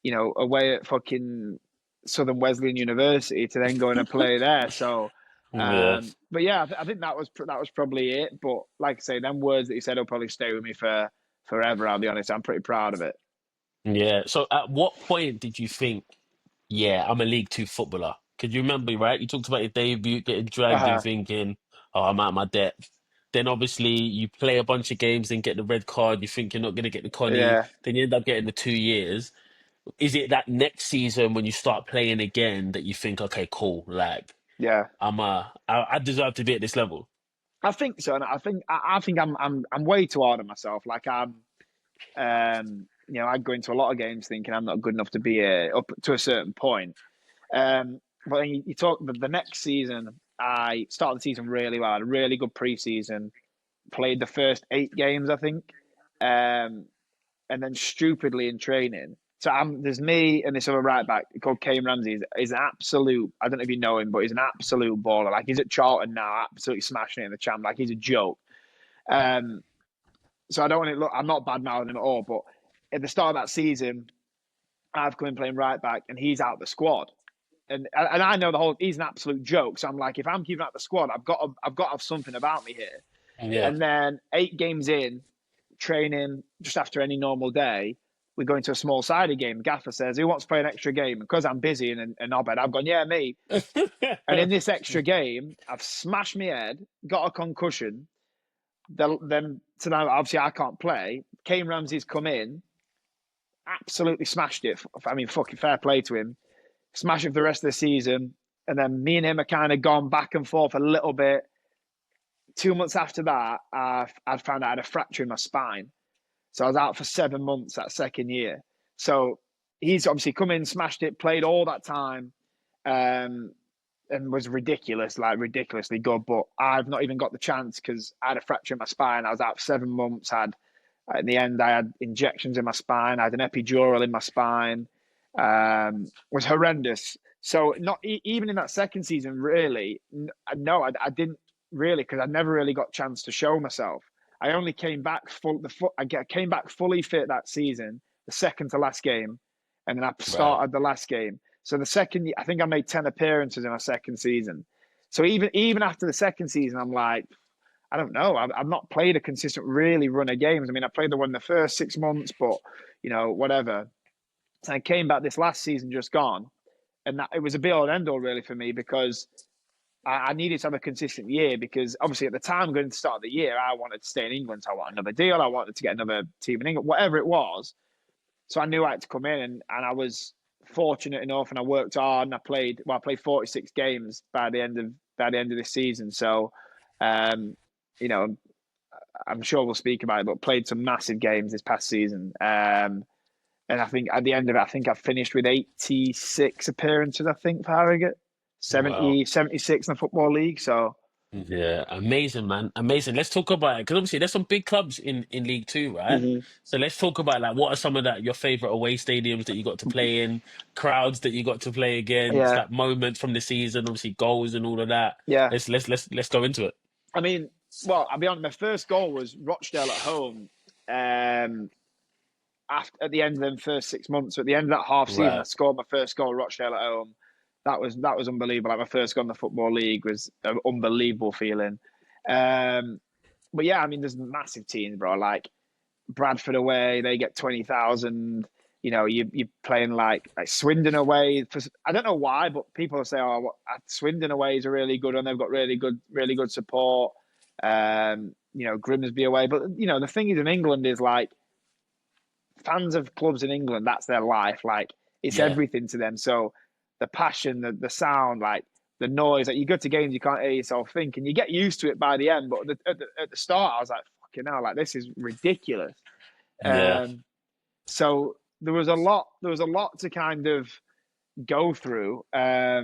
away at fucking Southern Wesleyan University to then going to play there. So
Yeah.
But yeah, I think that was probably it. But like I say, them words that you said will probably stay with me for forever. I'll be honest. I'm pretty proud of it.
Yeah. So at what point did you think, yeah, I'm a League Two footballer? Because you remember, right? You talked about your debut, getting dragged and
Uh,
thinking, oh, I'm out of my depth. Then obviously you play a bunch of games and get the red card. You think you're not going to get the Connie.
yeah,
Then you end up getting the 2 years. Is it that next season when you start playing again that you think, okay, cool, like
yeah.
I deserve to be at this level?
I think so, and I think I'm way too hard on myself. Like I go into a lot of games thinking I'm not good enough to be up to a certain point. But then you talk the next season. I started the season really well. I had a really good preseason. Played the first 8 games, I think, and then stupidly in training. So there's me and this other right back called Kane Ramsey. He's an absolute. I don't know if you know him, but he's an absolute baller. Like he's at Charlton now, absolutely smashing it in the Champ. Like he's a joke. Um, so I don't want to look. I'm not bad mouthing him at all, but at the start of that season, I've come in playing right back, and he's out the squad. And I know the whole. He's an absolute joke. So I'm like, if I'm keeping out the squad, I've got to have something about me here.
Yeah.
And then 8 games in, training just after any normal day, we go into a small sided game. Gaffer says, "Who wants to play an extra game?" And because I'm busy and Obed, I've gone, "Yeah, me." And in this extra game, I've smashed my head, got a concussion. Then so now obviously I can't play. Kane Ramsey's come in, absolutely smashed it. I mean, fucking fair play to him. Smash it for the rest of the season. And then me and him are kind of gone back and forth a little bit. 2 months after that, I'd found out I had a fracture in my spine. So I was out for 7 months that second year. So he's obviously come in, smashed it, played all that time, um, and was ridiculous, like ridiculously good. But I've not even got the chance because I had a fracture in my spine. I was out for 7 months. In the end, I had injections in my spine. I had an epidural in my spine. Was horrendous. So not even in that second season, really. No, I didn't really because I never really got a chance to show myself. I only came back I came back fully fit that season, the second to last game, and then I
Right.
started the last game. So the second, I think I made 10 appearances in my second season. So even after the second season, I'm like, I don't know. I've not played a consistent really run of games. I mean, I played the one the first 6 months, but whatever. So I came back this last season just gone, and it was a be all and end all really for me because I needed to have a consistent year because obviously at the time going to start the year, I wanted to stay in England. So I wanted another deal. I wanted to get another team in England, whatever it was. So I knew I had to come in, and I was fortunate enough, and I worked hard, and I played 46 games by the end of this season. So, um, you know, I'm sure we'll speak about it, but played some massive games this past season. And I think at the end of it, I think I finished with 86 appearances, I think, for Harrogate,
Wow.
76 in the Football League. So,
Yeah, amazing, man. Amazing. Let's talk about it because obviously there's some big clubs in League Two, right?
mhm.
So let's talk about like what are some of your favorite away stadiums that you got to play in, crowds that you got to play against,
Yeah,
like moments from the season, obviously goals and all of that.
yeah.
Let's go into it.
I mean, well, I'll be honest, my first goal was Rochdale at home. At the end of them first 6 months, so at the end of that half season, I
Right.
scored my first goal, Rochdale at home. That was unbelievable. Like my first goal in the Football League was an unbelievable feeling. Um, but yeah, I mean, there's massive teams, bro. Like Bradford away, they get 20,000. You're playing like Swindon away. I don't know why, but people say, "Oh, Swindon away is a really good one. They've got really good support." Grimsby away, but the thing is in England is like fans of clubs in England, that's their life. Like it's
Yeah.
everything to them. So the passion, the sound, like the noise, like you go to games, you can't hear yourself think, and you get used to it by the end. But at the start, I was like, fucking hell, like this is ridiculous.
Yeah.
Um, so there was a lot to kind of go through.
Yeah.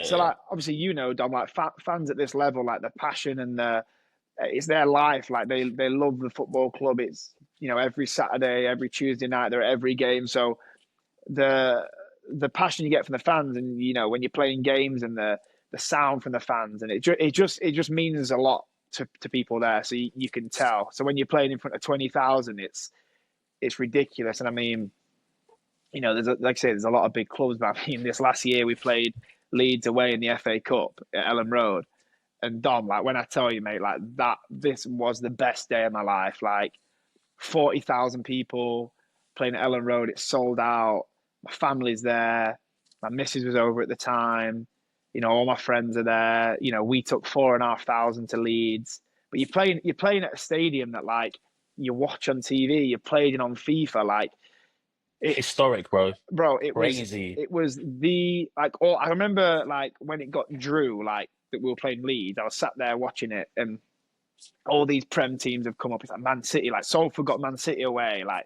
So
Yeah.
like obviously Dom, like fans at this level, like the passion and it's their life. Like they love the football club. It's every Saturday, every Tuesday night, they're at every game. So the passion you get from the fans, and when you're playing games and the sound from the fans, and it just means a lot to people there. So you can tell. So when you're playing in front of 20,000, it's ridiculous. And I mean, like I say, there's a lot of big clubs. But I mean, this last year we played Leeds away in the FA Cup at Ellen Road. And Dom, like when I tell you, mate, like that, this was the best day of my life. Like 40,000 people playing at Ellen Road. It's sold out. My family's there. My missus was over at the time. You know, all my friends are there. You know, we took 4,500 to Leeds. But you're playing at a stadium that like you watch on TV. You're playing on FIFA. Like it's
Historic, bro.
bro.
Crazy.
It was the like. All I remember like when it got drew like that we were playing Leeds. I was sat there watching it and all these Prem teams have come up. It's like Man City, like Salford got Man City away. Like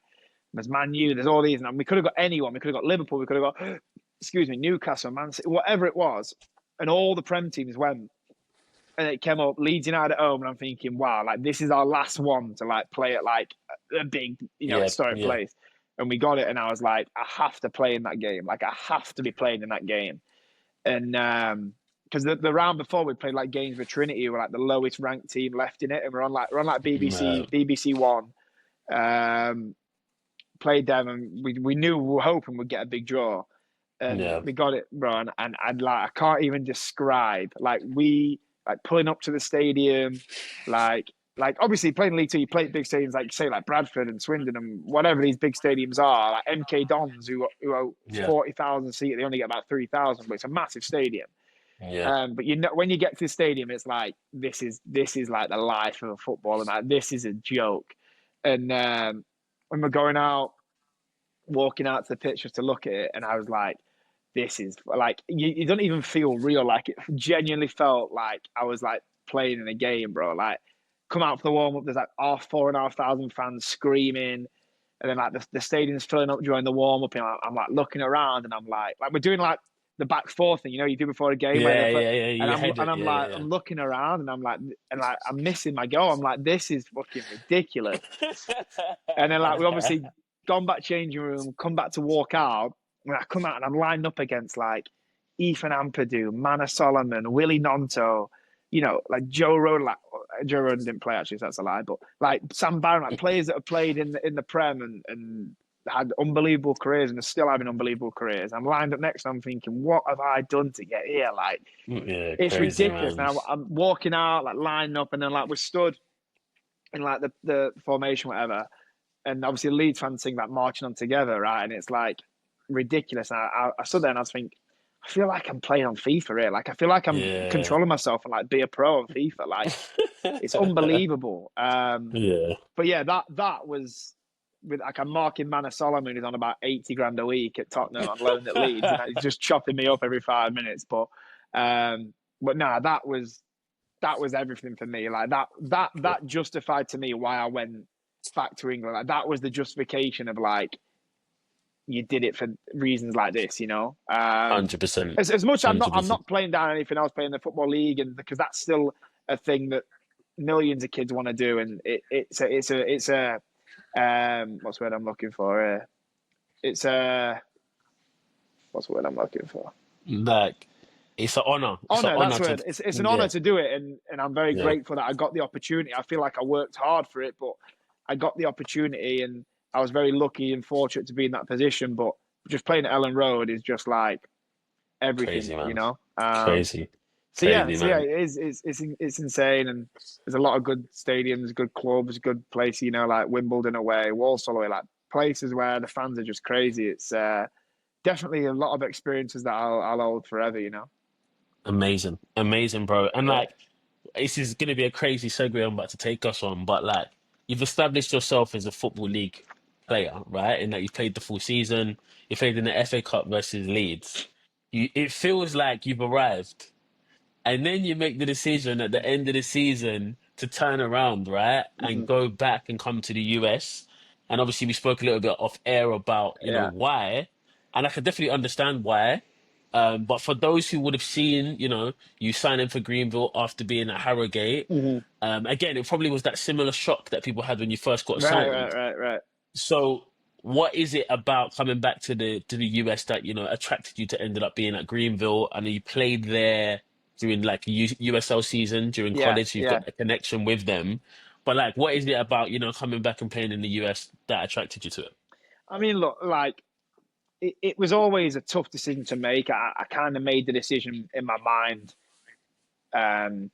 there's Man U, there's all these. And we could have got anyone. We could have got Liverpool. We could have got, excuse me, Newcastle, Man City, whatever it was. And all the Prem teams went. And it came up Leeds United at home. And I'm thinking, wow, like this is our last one to like play at like a big,
Yeah,
historic
yeah.
place. And we got it. And I was like, I have to play in that game. Like I have to be playing in that game. And because the round before we played like games with Trinity, we're like the lowest ranked team left in it, and we're on like
Man.
BBC One. Played them, and we knew we were hoping we'd get a big draw, and
Yeah.
we got it, bro. And I'd like I can't even describe like we like pulling up to the stadium, like obviously playing League Two, you play at big stadiums like say like Bradford and Swindon and whatever these big stadiums are, like MK Dons who are
Yeah.
40,000 seat, they only get about 3,000, but it's a massive stadium.
Yeah.
But you know, when you get to the stadium, it's like this is like the life of a footballer, man. This is a joke. And when we're going out, walking out to the pitch just to look at it, and I was like, this is like you don't even feel real. Like it genuinely felt like I was like playing in a game, bro. Like come out for the warm up, there's like 4,500 fans screaming. And then like the stadium's filling up during the warm up, and I'm like looking around, and I'm like we're doing like the back four thing, you do before a game where
Yeah,
they play,
yeah, yeah.
and
You had it.
I'm
Yeah,
like
yeah,
I'm looking around, and I'm missing my goal. I'm like this is fucking ridiculous. And then like we
yeah.
obviously gone back changing room, come back to walk out, and I come out and I'm lined up against like Ethan Ampadu, Mana Solomon, Willie Nonto, like Joe Roden. Like Joe Roden didn't play actually, so that's a lie. But like Sam Barron, like players that have played in the Prem and had unbelievable careers and are still having unbelievable careers. I'm lined up next and I'm thinking, what have I done to get here? Like,
Yeah,
it's
crazy,
ridiculous.
man.
Now I'm walking out, like lining up, and then like we're stood in like the formation, whatever. And obviously the Leeds fans sing like marching on together, right? And it's like ridiculous. And I stood there and I was thinking, I feel like I'm playing on FIFA here. Like I feel like I'm
Yeah.
controlling myself and like be a pro on FIFA. Like it's unbelievable.
Yeah.
But yeah, that was with like I'm marking Mana Solomon who's on about 80 grand a week at Tottenham on loan at Leeds, and he's just chopping me up every 5 minutes. But no, that was everything for me. Like that justified to me why I went back to England. Like that was the justification of like you did it for reasons like this,
100%.
As much I'm
100%.
not playing down anything else, playing the football league, and because that's still a thing that millions of kids want to do, and it's a what's the word I'm looking for? It's a what's the word I'm looking for?
Like, it's an honor. It's an
Honor, that's
honor
the
to,
word. It's an honor
yeah,
to do it, and I'm very
yeah,
grateful that I got the opportunity. I feel like I worked hard for it, but I got the opportunity, and I was very lucky and fortunate to be in that position. But just playing at Ellen Road is just like everything,
crazy, man.
Um,
Crazy,
so yeah,
crazy, man.
it's insane, and there's a lot of good stadiums, good clubs, good places, like Wimbledon away, Walsall away, like places where the fans are just crazy. It's definitely a lot of experiences that I'll hold forever,
Amazing, amazing, bro. And
Yeah.
like, this is gonna be a crazy segue I'm about to take us on, but like, you've established yourself as a football league player, right? And that you played the full season. You played in the FA Cup versus Leeds. It feels like you've arrived. And then you make the decision at the end of the season to turn around, right? And
Mhm.
go back and come to the US. And obviously we spoke a little bit off air about,
Yeah.
why. And I could definitely understand why. But for those who would have seen, you signing for Greenville after being at Harrogate,
Mhm.
again, it probably was that similar shock that people had when you first got
Right,
signed.
right, right, right.
So what is it about coming back to the US that attracted you to ended up being at Greenville, and you played there during like USL season during
Yeah,
college, so you've
yeah.
got a connection with them. But like, what is it about coming back and playing in the US that attracted you to it?
I mean, look, like it was always a tough decision to make. I kind of made the decision in my mind, um,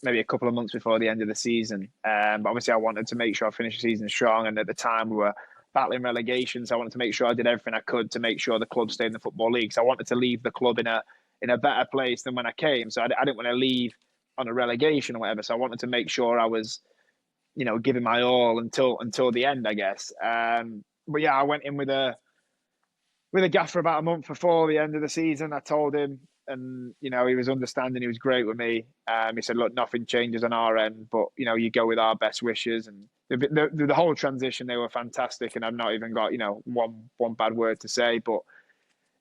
maybe a couple of months before the end of the season. But obviously, I wanted to make sure I finished the season strong. And at the time, we were battling relegation, so I wanted to make sure I did everything I could to make sure the club stayed in the Football League. So I wanted to leave the club in a better place than when I came. So I didn't want to leave on a relegation or whatever. So I wanted to make sure I was, giving my all until the end, I guess. But yeah, I went in with a gaffer about a month before the end of the season. I told him, and he was understanding. He was great with me. He said, "Look, nothing changes on our end, but you go with our best wishes." And the whole transition, they were fantastic, and I've not even got one bad word to say. But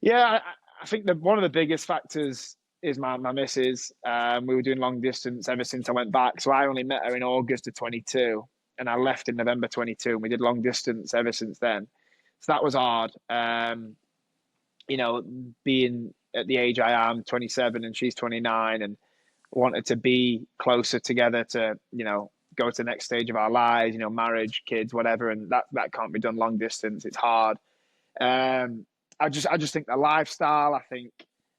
yeah, I think that one of the biggest factors is my missus. We were doing long distance ever since I went back, so I only met her in August of 22, and I left in November 22, and we did long distance ever since then. So that was hard. Being at the age I am, 27, and she's 29, and wanted to be closer together to, go to the next stage of our lives, marriage, kids, whatever. And that can't be done long distance. It's hard. I just think the lifestyle, I think,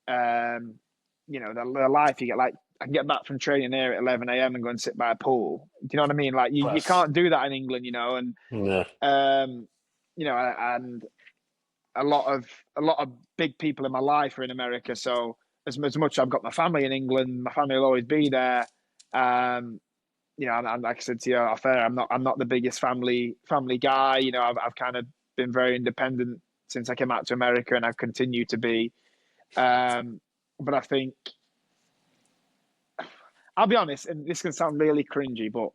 the life you get, like, I can get back from training here at 11 a.m. and go and sit by a pool. Do you know what I mean? Like you
Plus,
can't do that in England, and,
yeah,
and a lot of big people in my life are in America. So as much I've got my family in England, my family will always be there. And like I said to you off air, I'm not the biggest family guy. I've kind of been very independent since I came out to America, and I've continued to be. But I think I'll be honest, and this can sound really cringy, but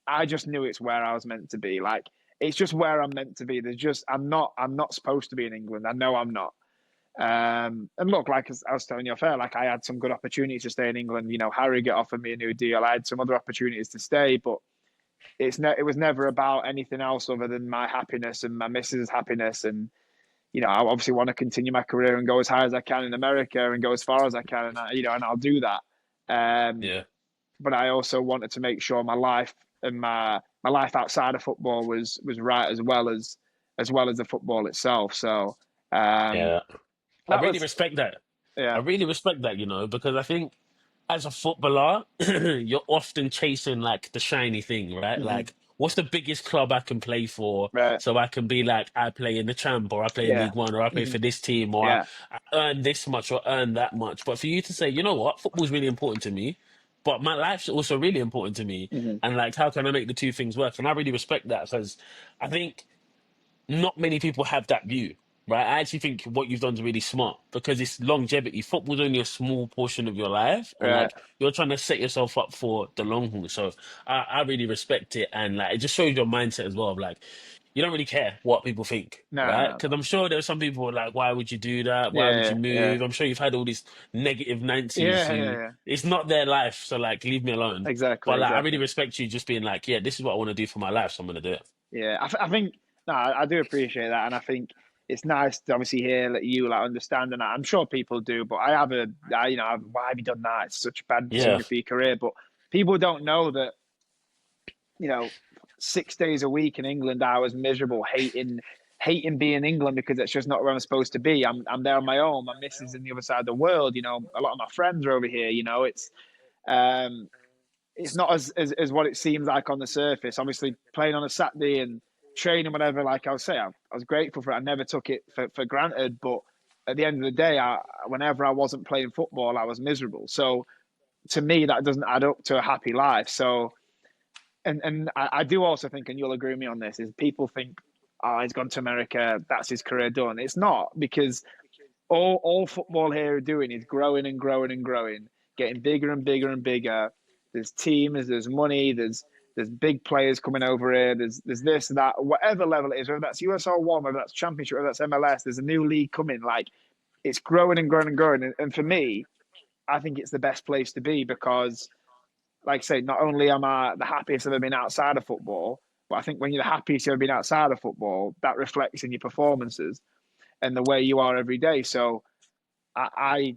I just knew it's where I was meant to be. Like it's just where I'm meant to be. I'm not supposed to be in England. I know I'm not. And look, like I was telling you off air, like I had some good opportunities to stay in England. Harrogate offered me a new deal. I had some other opportunities to stay, but it was never about anything else other than my happiness and my missus' happiness. And I obviously want to continue my career and go as high as I can in America and go as far as I can, and I'll do that. Um,
yeah,
but I also wanted to make sure my life and my life outside of football was right as well as the football itself. So um,
yeah. I
that
really
was
respect that. I
yeah.
really respect that, because I think as a footballer, you're often chasing like the shiny thing, right?
Hmm.
Like, what's the biggest club I can play for
Right.
so I can be like, I play in the Champ, or I play in
Yeah.
League One, or I play
Hmm.
for this team, or
Yeah.
I earn this much or earn that much. But for you to say, you know what, football's really important to me, but my life's also really important to me.
Hmm.
And like, how can I make the two things work? And I really respect that because I think not many people have that view, right? I actually think what you've done is really smart because it's longevity. Football's only a small portion of your life, and
Right.
like you're trying to set yourself up for the long haul. So I really respect it, and like it just shows your mindset as well. Of like you don't really care what people think,
No,
right?
no,
Because
no.
I'm sure there are some people who are like, why would you do that? Why would you
Yeah. Yeah.
move? I'm sure you've had all these negative Nancy's
Yeah. Yeah.
who
Yeah.
it's not their life, so like leave me alone.
Exactly.
But like I really
Exactly.
respect you just being like, yeah, this is what I want to do for my life, so I'm gonna do it.
Yeah. I think no, I do appreciate that, and I think it's nice to obviously hear that you like understand, and I'm sure people do. But I have why have you done that? It's such a bad
Yeah,
decision for your career. But people don't know that you know, 6 days a week in England, I was miserable, hating being in England because it's just not where I'm supposed to be. I'm there on my own. My missus in the other side of the world. A lot of my friends are over here. Um, it's not as what it seems like on the surface. Obviously, playing on a Saturday and training, whatever. Like I was saying, I was grateful for it. I never took it for granted. But at the end of the day, whenever I wasn't playing football, I was miserable. So to me, that doesn't add up to a happy life. So and I do also think, and you'll agree with me on this, is people think, oh, he's gone to America, that's his career done. It's not, because all football here are doing is growing and growing and growing, getting bigger and bigger and bigger. There's teams, there's money, there's big players coming over here. There's this, that, whatever level it is, whether that's USL one, whether that's Championship, whether that's MLS. There's a new league coming. Like it's growing and growing and growing. And for me, I think it's the best place to be because like I say, not only am I the happiest I've ever been outside of football, but I think when you're the happiest you've ever been outside of football, that reflects in your performances and the way you are every day. So I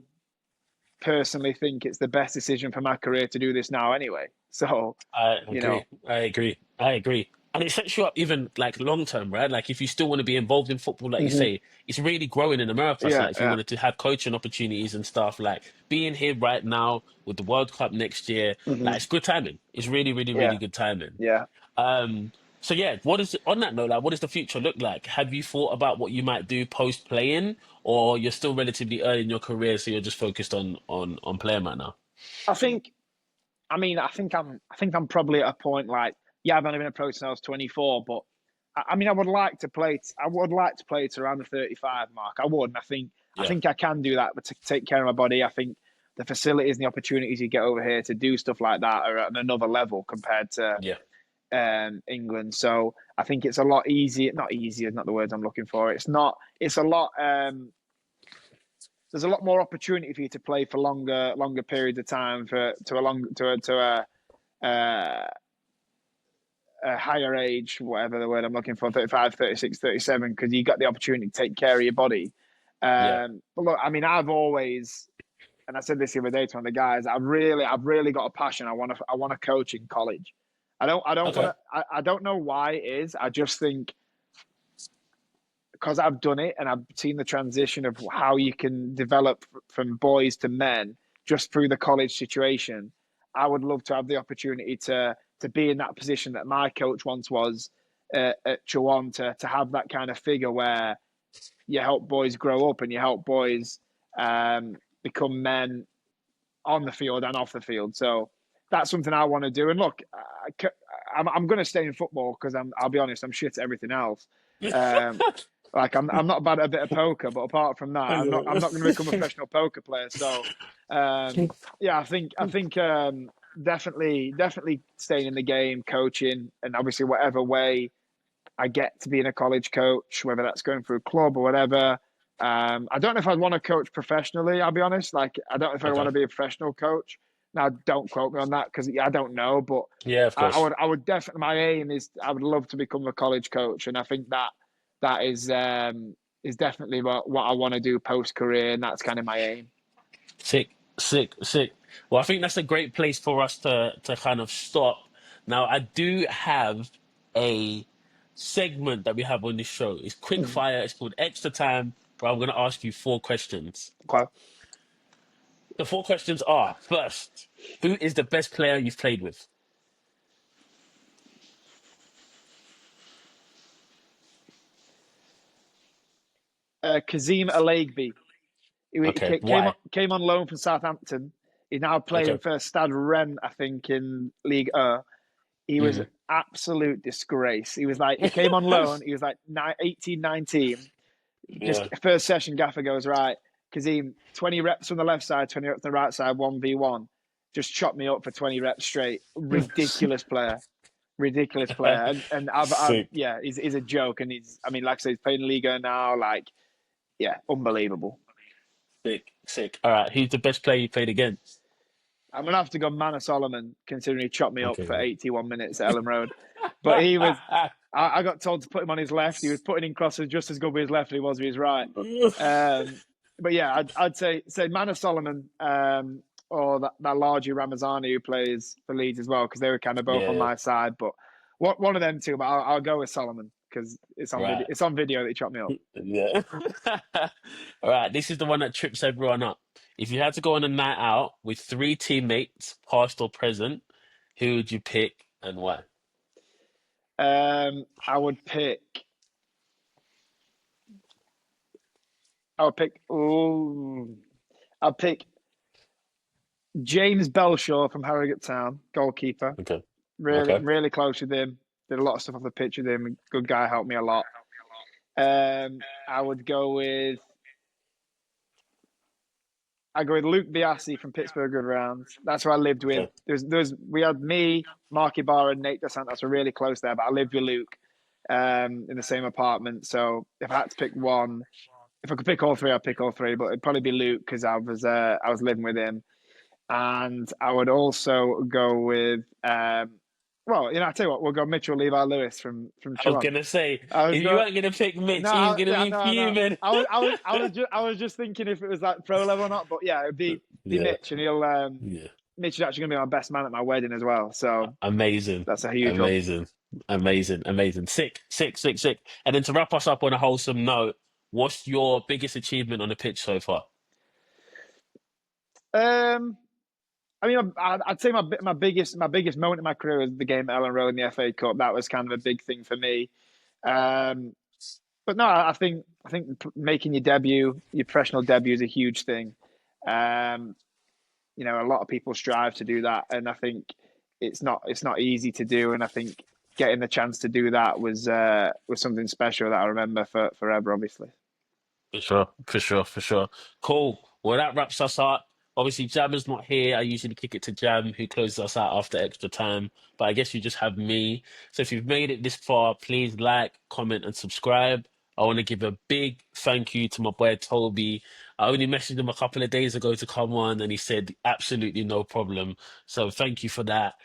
personally think it's the best decision for my career to do this now anyway. So,
I
you
agree.
know,
I agree. I agree. And it sets you up even like long term, right? Like if you still want to be involved in football, like you say, it's really growing in America. So
Yeah,
like if you
yeah.
wanted to have coaching opportunities and stuff, like being here right now with the World Cup next year,
Hmm.
like it's good timing. It's really, really, really
Yeah,
good timing.
yeah.
So yeah, what is on that note, like what does the future look like? Have you thought about what you might do post playing, or you're still relatively early in your career, so you're just focused on playing right now?
I think. I mean, I think I'm probably at a point like, yeah, I've only been approached since I was 24, but I mean, I would like to play. I would like to play to around the 35 mark. I would, and I
Yeah,
think I can do that. But to take care of my body, I think the facilities and the opportunities you get over here to do stuff like that are at another level compared to
yeah,
England. So I think it's a lot easier. Not easier, not the words I'm looking for. It's not. It's a lot. There's a lot more opportunity for you to play for longer periods of time for to a long to uh, a higher age, whatever the word I'm looking for, 35, 36, 37, because you got the opportunity to take care of your body.
yeah.
But look, I mean, I've always, and I said this the other day to one of the guys, I've really got a passion. I want to coach in college. I don't want
Okay.
to, I don't know why it is. I just think because I've done it and I've seen the transition of how you can develop from boys to men just through the college situation. I would love to have the opportunity to be in that position that my coach once was at Chuan, to have that kind of figure where you help boys grow up and you help boys become men on the field and off the field. So that's something I want to do. And look, I'm going to stay in football because I'll be honest, I'm shit at everything else. Um, like I'm not bad at a bit of poker, but apart from that, I'm not going to become a professional poker player. So yeah, I think definitely staying in the game, coaching, and obviously whatever way I get to being a college coach, whether that's going through a club or whatever. I don't know if I'd want to coach professionally. I'll be honest. Like, I don't know if I want
Okay.
to be a professional coach. Now, don't quote me on that because I don't know. But
Yeah, of course.
I would definitely. My aim is I would love to become a college coach, and I think that is definitely what I want to do post career, and that's kind of my aim.
Sick, sick, sick. Well, I think that's a great place for us to kind of stop. Now, I do have a segment that we have on this show. It's quick
Mhm.
fire. It's called Extra Time, where I'm going to ask you four questions.
Okay.
The four questions are: first, who is the best player you've played with?
Kazim Alaigbe. He
Okay, why?
came on loan from Southampton. He's now playing
Okay.
for Stade Rennes, I think, in League 1. He was
Hmm.
an absolute disgrace. He came on loan. He was like 18, 19. Just
Yeah.
first session, Gaffer goes, right, Kazim, 20 reps from the left side, 20 reps on the right side, 1v1. Just chop me up for 20 reps straight. Ridiculous player. Ridiculous player. And
Sick,
yeah, he's a joke. And I mean, like I said, he's playing Liga now. Like, yeah, unbelievable.
sick, sick. All right, who's the best player you played against?
I'm gonna have to go Manor Solomon, considering he chopped me up for
Okay.
81 minutes at Ellen Road. But he was, I got told to put him on his left. He was putting in crosses just as good with his left as he was with his right. But yeah, I'd say Manor Solomon, or that larger Ramazani who plays for Leeds as well, because they were kind of both on
Yeah.
my side. But one of them two, but I'll go with Solomon because it's on video.
Right.
It's on video that he chopped me up.
Yeah. All right. This is the one that trips everyone up. If you had to go on a night out with three teammates, past or present, who would you pick and why?
I would pick. I would pick. Ooh, I'll pick James Belshaw from Harrogate Town, goalkeeper.
Okay.
Really,
Okay.
really close with him. Did a lot of stuff off the pitch with him. Good guy, helped me a lot. I would go with Luke Biassi from Pittsburgh Riverhounds. That's who I lived with.
Okay.
We had me, Marky Barr, and Nate DeSantos were really close there, but I lived with Luke in the same apartment. So if I had to pick one, if I could pick all three, I'd pick all three. But it'd probably be Luke because I was living with him, and I would also go with well, I tell you what, we'll go Mitchell Levi Lewis from
I was
Chillon.
gonna say,
I was
if you
going.
weren't gonna pick Mitch,
No,
he's gonna be
no.
fuming.
I was just thinking if it was like pro level or not. But yeah, it'd be
Yeah.
Mitch, and he'll
Yeah.
Mitch is actually gonna be my best man at my wedding as well. So
Amazing.
that's a huge one.
Amazing. Amazing, amazing. Sick, sick, sick, sick. And then to wrap us up on a wholesome note, what's your biggest achievement on the pitch so far?
Um, I mean, I'd say my biggest moment in my career was the game at Ellen Road in the FA Cup. That was kind of a big thing for me. Um, but no, I think making your debut, your professional debut, is a huge thing. Um, a lot of people strive to do that, and I think it's not easy to do. And I think getting the chance to do that was something special that I remember for forever. Obviously,
For sure, for sure, for sure. Cool. Well, that wraps us up. Obviously, Jam is not here. I usually kick it to Jam, who closes us out after extra time. But I guess you just have me. So if you've made it this far, please like, comment, and subscribe. I want to give a big thank you to my boy Toby. I only messaged him a couple of days ago to come on, and he said absolutely no problem. So thank you for that.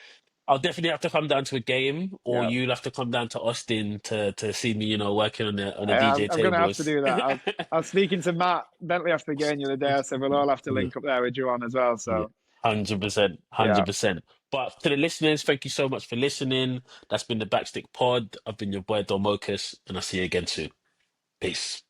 I'll definitely have to come down to a game, or
yeah.
you'll have to come down to Austin to see me, working on the
I'm,
DJ
I'm going to have to
tables.
do that. I was speaking to Matt Bentley after the game the other day. I said we'll all have to
Yeah,
link up there with you on as well.
yeah,
So
100%,
yeah.
100%. But to the listeners, thank you so much for listening. That's been the Backstick Pod. I've been your boy Domocus, and I'll see you again soon. Peace.